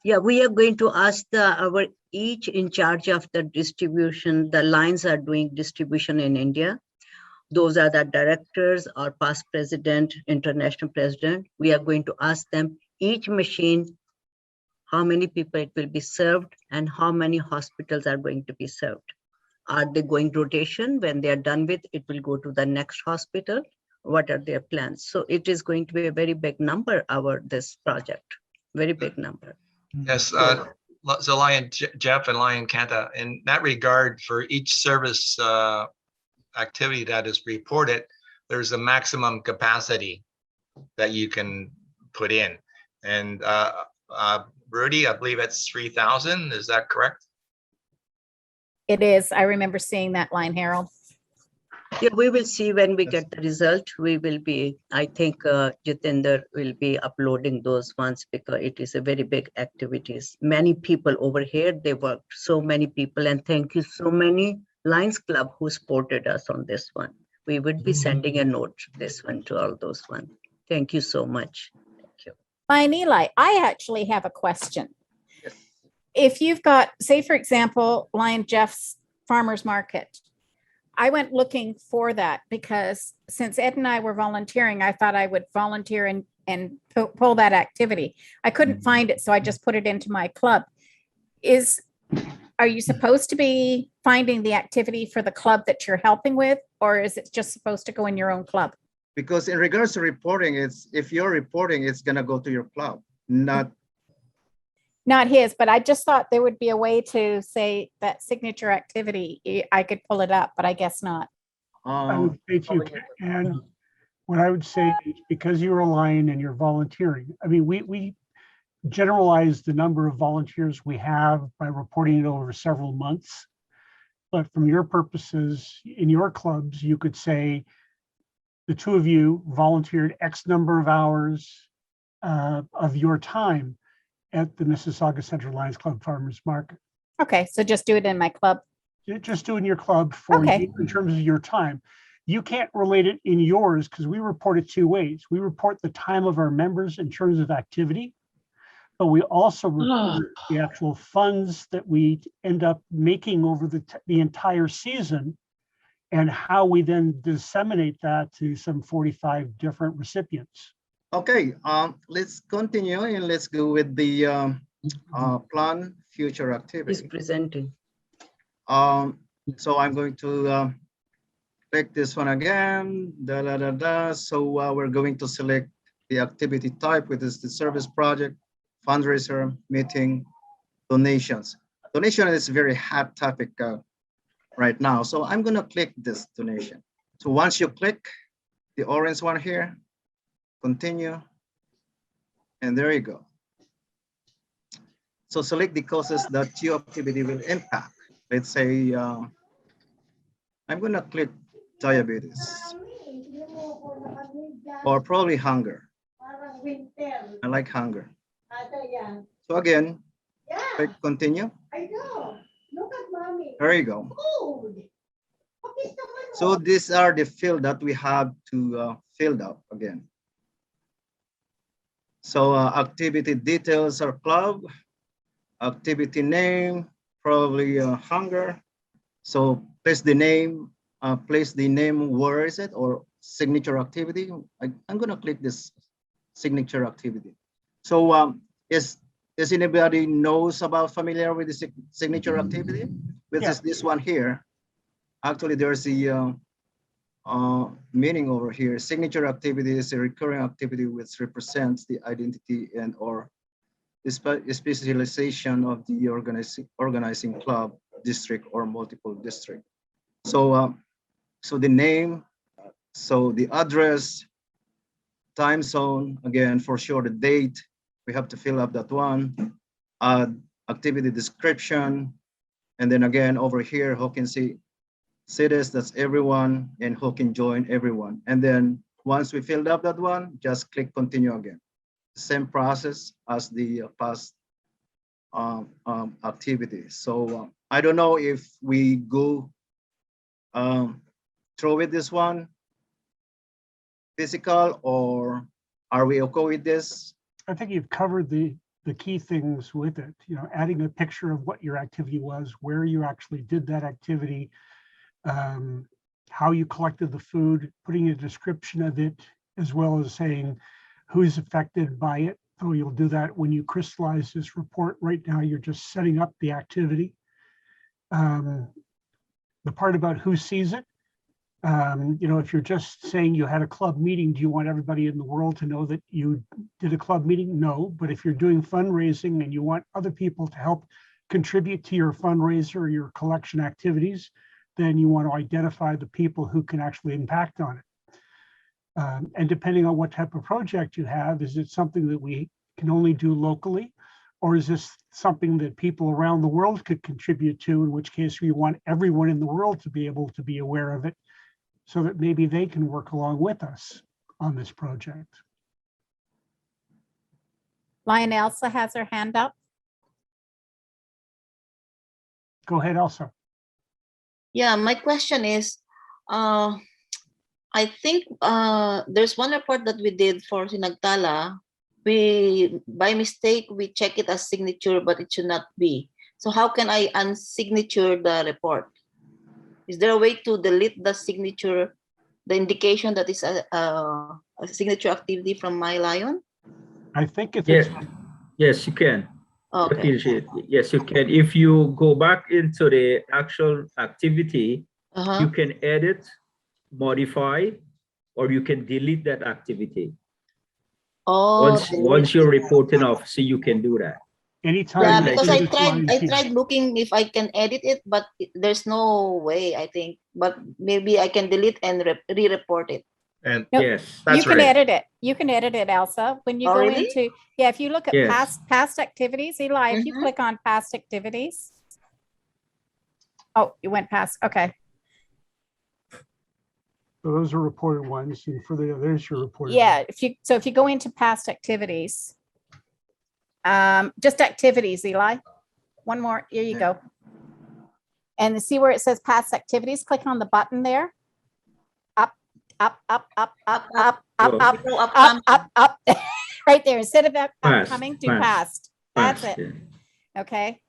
yeah, we are going to ask our each in charge of the distribution. The lines are doing distribution in India. Those are the directors or past president, international president. We are going to ask them each machine, how many people it will be served and how many hospitals are going to be served. Are they going rotation? When they are done with, it will go to the next hospital. What are their plans? So it is going to be a very big number, this project, very big number.
Yes, so Jeff and Lion Kanta, in that regard, for each service activity that is reported, there's a maximum capacity that you can put in. And Rudy, I believe it's 3,000. Is that correct?
It is. I remember seeing that line, Harold.
Yeah, we will see when we get the result. We will be, I think Jitender will be uploading those ones because it is a very big activities. Many people over here, they worked, so many people, and thank you so many Lions Club who supported us on this one. We would be sending a note, this one to all those ones. Thank you so much. Thank you.
Lion Eli, I actually have a question.
Yes.
If you've got, say, for example, Lion Jeff's Farmers Market, I went looking for that because since Ed and I were volunteering, I thought I would volunteer and pull that activity. I couldn't find it, so I just put it into my club. Are you supposed to be finding the activity for the club that you're helping with, or is it just supposed to go in your own club?
Because in regards to reporting, if you're reporting, it's gonna go to your club, not
his, but I just thought there would be a way to say that signature activity. I could pull it up, but I guess not.
I would say to you, and what I would say is because you're a Lion and you're volunteering, I mean, we generalize the number of volunteers we have by reporting it over several months. But from your purposes in your clubs, you could say the two of you volunteered X number of hours of your time at the Mississauga Central Lions Club Farmers Market.
Okay, so just do it in my club.
Just do it in your club for
Okay.
you in terms of your time. You can't relate it in yours because we report it two ways. We report the time of our members in terms of activity, but we also report the actual funds that we end up making over the entire season and how we then disseminate that to some 45 different recipients.
okay. Let's continue and let's go with the plan future
He's
activity.
presenting.
So I'm going to click this one again. So we're going to select the activity type, which is the service project, fundraiser, meeting, donations. Donation is a very hot topic right now. So I'm going to click this donation. So once you click the orange one here, continue, and there you go. So select the causes that your activity will impact. Let's say I'm going to click diabetes or probably hunger. I like hunger. So again, click continue. There you go. So these are the field that we have to fill out again. So activity details are club, activity name, probably hunger. So place the name, where is it, or signature activity. I'm gonna click this signature activity. So is anybody familiar with the signature activity? Which is this one here. Actually, there's the meaning over here. Signature activity is a recurring activity which represents the identity and or specialization of the organizing club, district, or multiple district. So so the name, so the address, time zone, again, for sure the date, we have to fill up that one, activity description, and then again over here, who can see cities, that's everyone, and who can join everyone. And then once we filled up that one, just click continue again. Same process as the past activities. So I don't know if we go through with this one, physical, or are we okay with this?
I think you've covered the key things with it, you know, adding a picture of what your activity was, where you actually did that activity, how you collected the food, putting a description of it, as well as saying who's affected by it. So you'll do that when you crystallize this report. Right now, you're just setting up the activity. The part about who sees it, you know, if you're just saying you had a club meeting, do you want everybody in the world to know that you did a club meeting? No, but if you're doing fundraising and you want other people to help contribute to your fundraiser or your collection activities, then you want to identify the people who can actually impact on it. And depending on what type of project you have, is it something that we can only do locally? Or is this something that people around the world could contribute to, in which case we want everyone in the world to be able to be aware of it, so that maybe they can work along with us on this project.
Lion Elsa has her hand up.
Go ahead, Elsa.
Yeah, my question is, I think there's one report that we did for Sinagtala. We, by mistake, we check it as signature, but it should not be. So how can I unsignature the report? Is there a way to delete the signature, the indication that is a signature activity from Mylion?
I think it's
Yes, you can.
Okay.
Yes, you can. If you go back into the actual activity,
Uh-huh.
you can edit, modify, or you can delete that activity.
Oh,
Once you're reporting off, so you can do that.
Anytime.
Yeah,
Like
because
this.
I tried looking if I can edit it, but there's no way, I think. But maybe I can delete and re-report it.
And
Nope.
Yes,
You can edit it. You can edit it, Elsa. When you
Oh,
go
really?
into, yeah, if you look at
Yes.
past activities, Eli, if you click on past activities. Oh, you went past. Okay.
So those are reported ones, and for the there's your reported.
Yeah, if you go into past activities, just activities, Eli. One more. Here you go. And see where it says past activities. Click on the button there. Up, up, up, up, up, up, up, up, up, up, up. Right there. Instead of upcoming, do past. That's it.
Yeah.
Okay.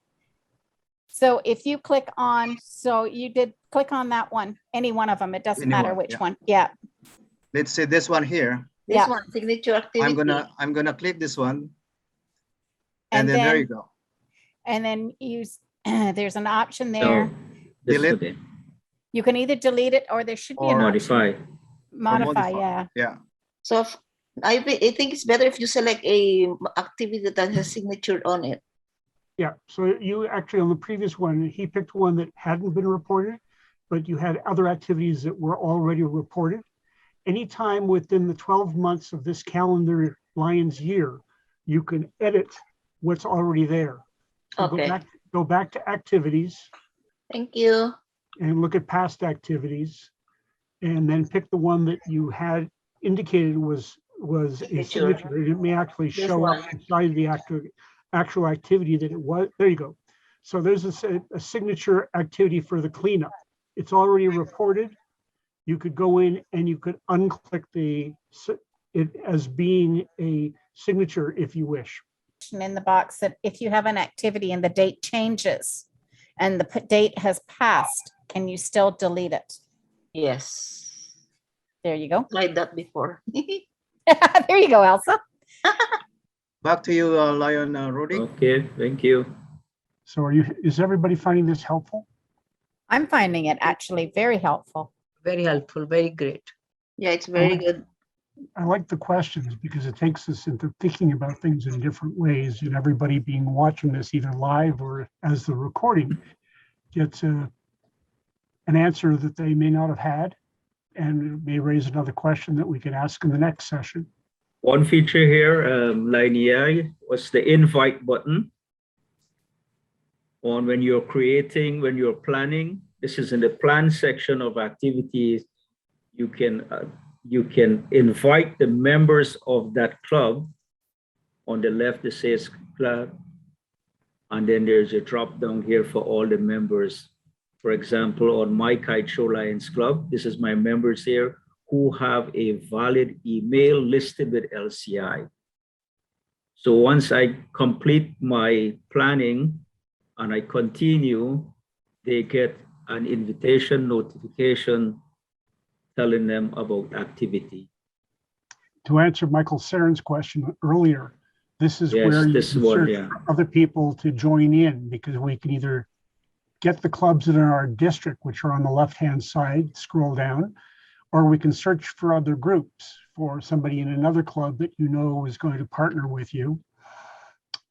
So if you click on, so you did click on that one, any one of them. It doesn't matter which one. Yeah.
Let's say this one here.
This one, signature activity.
I'm gonna click this one.
And
then there you go.
And then use, there's an option there.
Delete.
You can either delete it or there should be an
modify.
option. Modify, yeah.
Yeah.
So I think it's better if you select a activity that has signature on it.
Yeah, so you actually, on the previous one, he picked one that hadn't been reported, but you had other activities that were already reported. Anytime within the 12 months of this calendar Lions year, you can edit what's already there. So
Okay.
Go back to activities.
Thank you.
And look at past activities, and then pick the one that you had indicated was a signature. It may actually show up inside the actual activity that it was. There you go. So there's a signature activity for the cleanup. It's already reported. You could go in and you could unclick it as being a signature if you wish.
In the box that if you have an activity and the date changes and the date has passed, can you still delete it?
Yes.
There you go.
Tried that before.
There you go, Elsa.
Back to you, Lion Rudy.
Okay, thank you.
So is everybody finding this helpful?
I'm finding it actually very helpful.
Very helpful, very great.
Yeah, it's very good.
I like the questions because it takes us into thinking about things in different ways, and everybody being watching this either live or as the recording gets an answer that they may not have had, and it may raise another question that we can ask in the next session.
One feature here, Linear, was the invite button. On when you're creating, when you're planning, this is in the plan section of activities. You can invite the members of that club. On the left, it says club. And then there's a drop down here for all the members. For example, on my Kite Show Lions Club, this is my members here who have a valid email listed with LCI. So once I complete my planning and I continue, they get an invitation notification telling them about activity.
To answer Michael Saren's question earlier, this is
Yes,
where you
this
can
one,
search
yeah.
for other people to join in, because we can either get the clubs that are in our district, which are on the left-hand side, scroll down, or we can search for other groups for somebody in another club that you know is going to partner with you.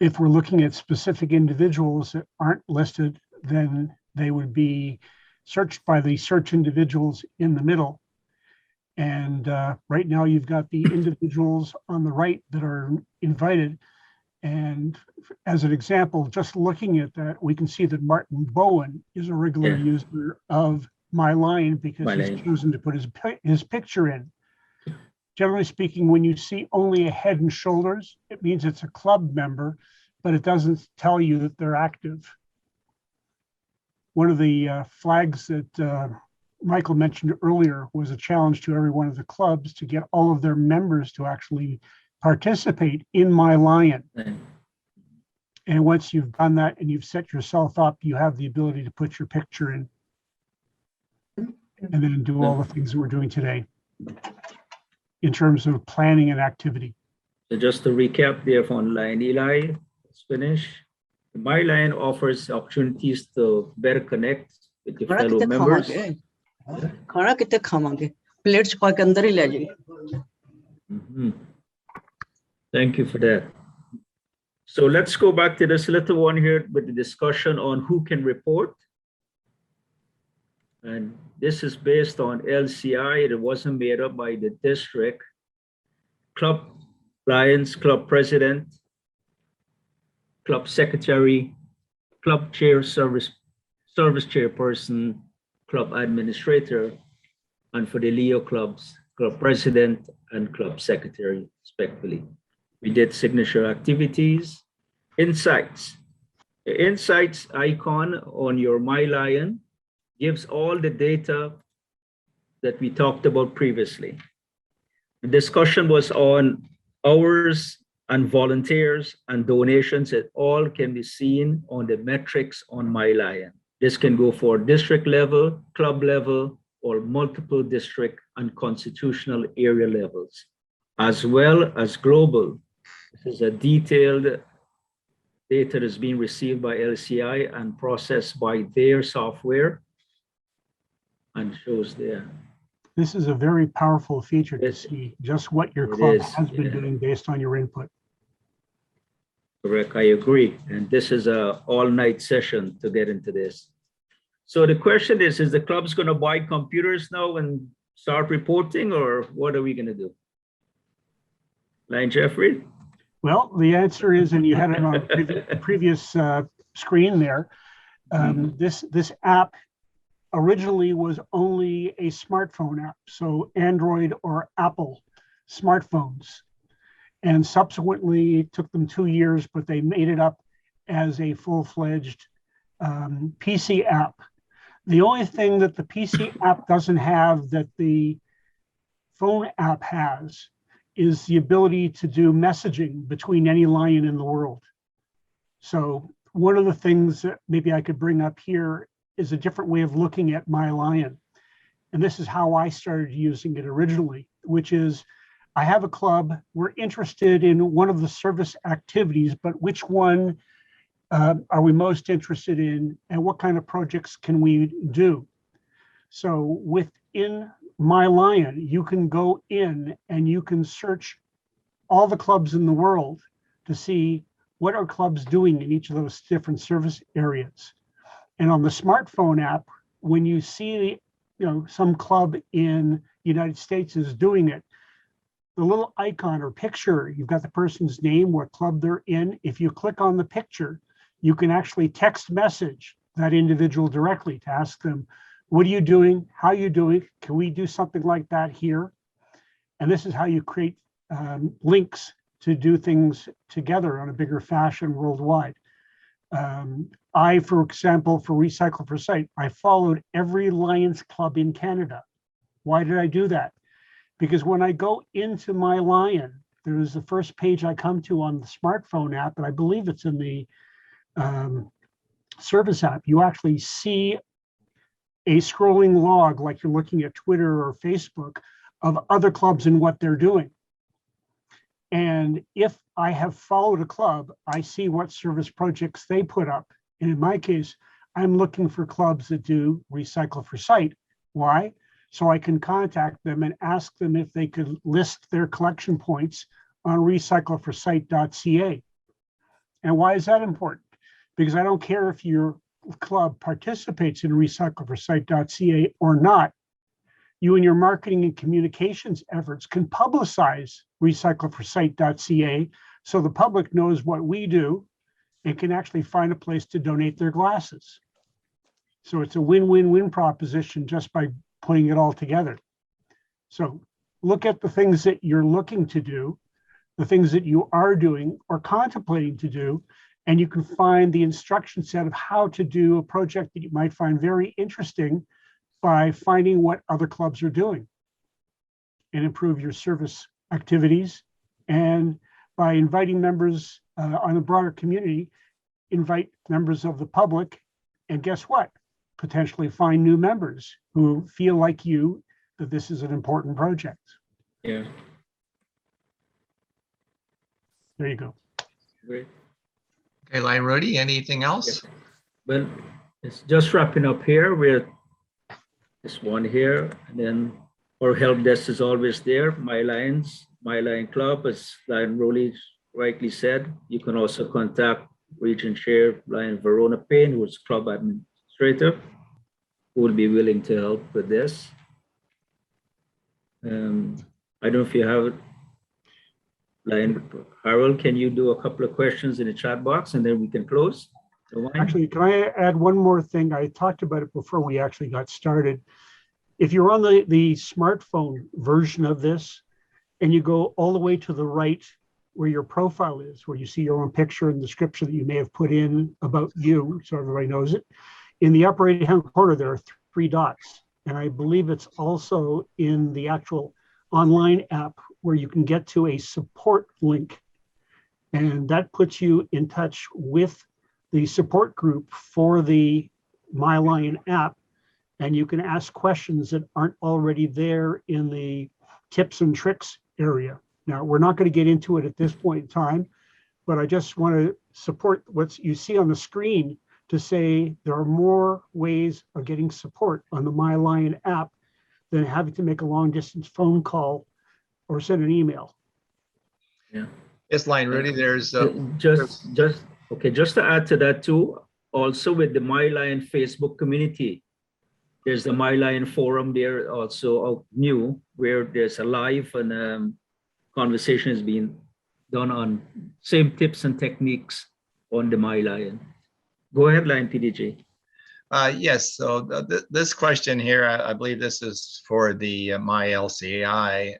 If we're looking at specific individuals that aren't listed, then they would be searched by the search individuals in the middle. And right now you've got the individuals on the right that are invited. And as an example, just looking at that, we can see that Martin Bowen is a regular user of MyLion because he's chosen to put his picture in. Generally speaking, when you see only a head and shoulders, it means it's a club member, but it doesn't tell you that they're active. One of the flags that Michael mentioned earlier was a challenge to every one of the clubs to get all of their members to actually participate in MyLion. And once you've done that and you've set yourself up, you have the ability to put your picture in and then do all the things that we're doing today in terms of planning and activity.
So just to recap there for online, Eli, let's finish. MyLion offers opportunities to better connect with your fellow members. Thank you for that. So let's go back to this little one here with the discussion on who can report. And this is based on LCI. It wasn't made up by the district. Club Lions, club president, club secretary, club chair, service chairperson, club administrator, and for the Leo clubs, club president and club secretary, respectively. We did signature activities, insights. The insights icon on your MyLion gives all the data that we talked about previously. The discussion was on hours and volunteers and donations that all can be seen on the metrics on MyLion. This can go for district level, club level, or multiple district and constitutional area levels, as well as global. This is a detailed data that is being received by LCI and processed by their software and shows there.
This is a very powerful feature to see just what your club has been doing based on your input.
Correct, I agree. And this is a all-night session to get into this. So the question is the club's going to buy computers now and start reporting, or what are we going to do? Line Jeffrey?
Well, the answer is, and you had it on a previous screen there, this app originally was only a smartphone app, so Android or Apple smartphones. And subsequently, it took them 2 years, but they made it up as a full-fledged PC app. The only thing that the PC app doesn't have that the phone app has is the ability to do messaging between any lion in the world. So one of the things that maybe I could bring up here is a different way of looking at MyLion. And this is how I started using it originally, which is I have a club, we're interested in one of the service activities, but which one are we most interested in and what kind of projects can we do? So within MyLion, you can go in and you can search all the clubs in the world to see what are clubs doing in each of those different service areas. And on the smartphone app, when you see some club in the United States is doing it, the little icon or picture, you've got the person's name, what club they're in. If you click on the picture, you can actually text message that individual directly to ask them, what are you doing? How are you doing? Can we do something like that here? And this is how you create links to do things together on a bigger fashion worldwide. I, for example, for Recycle for Sight, I followed every Lions Club in Canada. Why did I do that? Because when I go into My Lion, there's the first page I come to on the smartphone app, and I believe it's in the service app. You actually see a scrolling log like you're looking at Twitter or Facebook of other clubs and what they're doing. And if I have followed a club, I see what service projects they put up. And in my case, I'm looking for clubs that do Recycle for Sight. Why? So I can contact them and ask them if they could list their collection points on recycleforsight.ca. And why is that important? Because I don't care if your club participates in recycleforsight.ca or not. You and your marketing and communications efforts can publicize recycleforsight.ca so the public knows what we do and can actually find a place to donate their glasses. So it's a win-win-win proposition just by putting it all together. So look at the things that you're looking to do, the things that you are doing or contemplating to do, and you can find the instruction set of how to do a project that you might find very interesting by finding what other clubs are doing and improve your service activities. And by inviting members on a broader community, invite members of the public, and guess what? Potentially find new members who feel like you that this is an important project.
Yeah,
There you go.
great.
Okay, Lion Rudy, anything else?
Well, it's just wrapping up here with this one here, and then our help desk is always there. My Lion Club, as Lion Rudy rightly said. You can also contact Region Chair Lion Verona Payne, who's club administrator, who will be willing to help with this. I don't know if you have Lion Harold, can you do a couple of questions in the chat box and then we can close?
Actually, can I add one more thing? I talked about it before we actually got started. If you're on the smartphone version of this and you go all the way to the right where your profile is, where you see your own picture and description that you may have put in about you, so everybody knows it. In the upper right-hand corner, there are 3 dots. And I believe it's also in the actual online app where you can get to a support link. And that puts you in touch with the support group for the Mylion app. And you can ask questions that aren't already there in the tips and tricks area. Now, we're not going to get into it at this point in time, but I just want to support what you see on the screen to say there are more ways of getting support on the Mylion app than having to make a long distance phone call or send an email.
Yeah.
Yes, Lion Rudy, there's
just to add to that too, also with the Mylion Facebook community, there's the Mylion forum there also new, where there's a live and conversation is being done on same tips and techniques on the Mylion. Go ahead, Lion PDG.
Yes, so this question here, I believe this is for the MyLCI,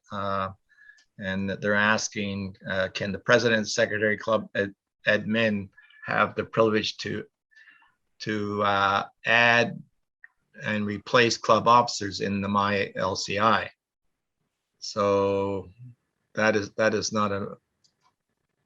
and they're asking, can the president, secretary, club admin have the privilege to add and replace club officers in the MyLCI? So that is not a.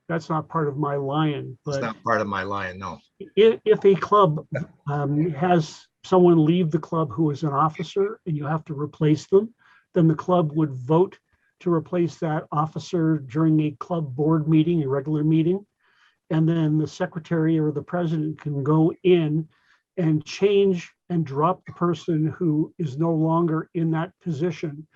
That's not part of Mylion, but
it's not part of Mylion, no.
If a club has someone leave the club who is an officer and you have to replace them, then the club would vote to replace that officer during a club board meeting, a regular meeting. And then the secretary or the president can go in and change and drop the person who is no longer in that position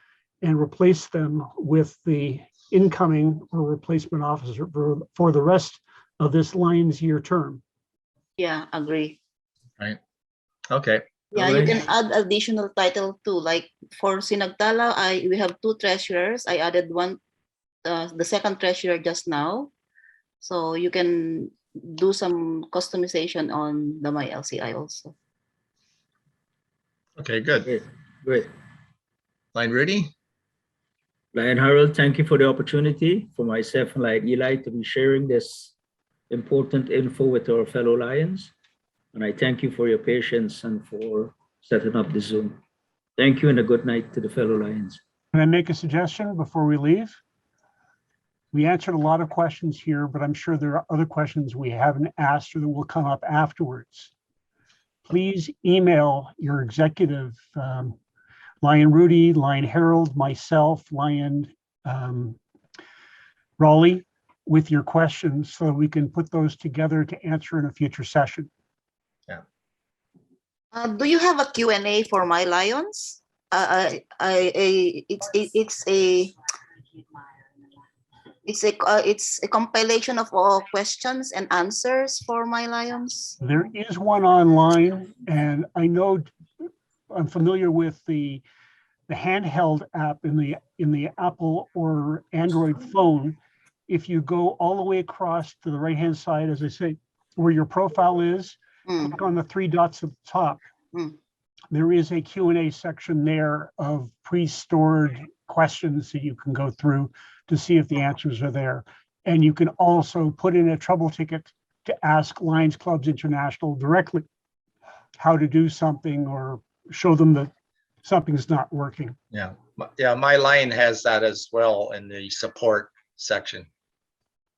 and replace them with the incoming or replacement officer for the rest of this Lions year term.
Yeah, agree.
Right. Okay.
Yeah, you can add additional title too. Like for Sinagtala, we have 2 treasurers. I added one, the second treasurer just now. So you can do some customization on the MyLCI also.
Okay, good.
Great.
Lion Rudy?
Lion Harold, thank you for the opportunity for myself and like Eli to be sharing this important info with our fellow Lions. And I thank you for your patience and for setting up the Zoom. Thank you and a good night to the fellow Lions.
Can I make a suggestion before we leave? We answered a lot of questions here, but I'm sure there are other questions we haven't asked or that will come up afterwards. Please email your executive, Lion Rudy, Lion Harold, myself, Lion Raleigh, with your questions so we can put those together to answer in a future session.
Do you have a Q&A for my lions? It's a compilation of all questions and answers for my lions.
There is one online, and I know I'm familiar with the handheld app in the Apple or Android phone. If you go all the way across to the right-hand side, as I say, where your profile is, click on the three dots at the top. There is a Q&A section there of pre-stored questions that you can go through to see if the answers are there. And you can also put in a trouble ticket to ask Lions Clubs International directly how to do something or show them that something's not working.
Yeah, My Lion has that as well in the support section.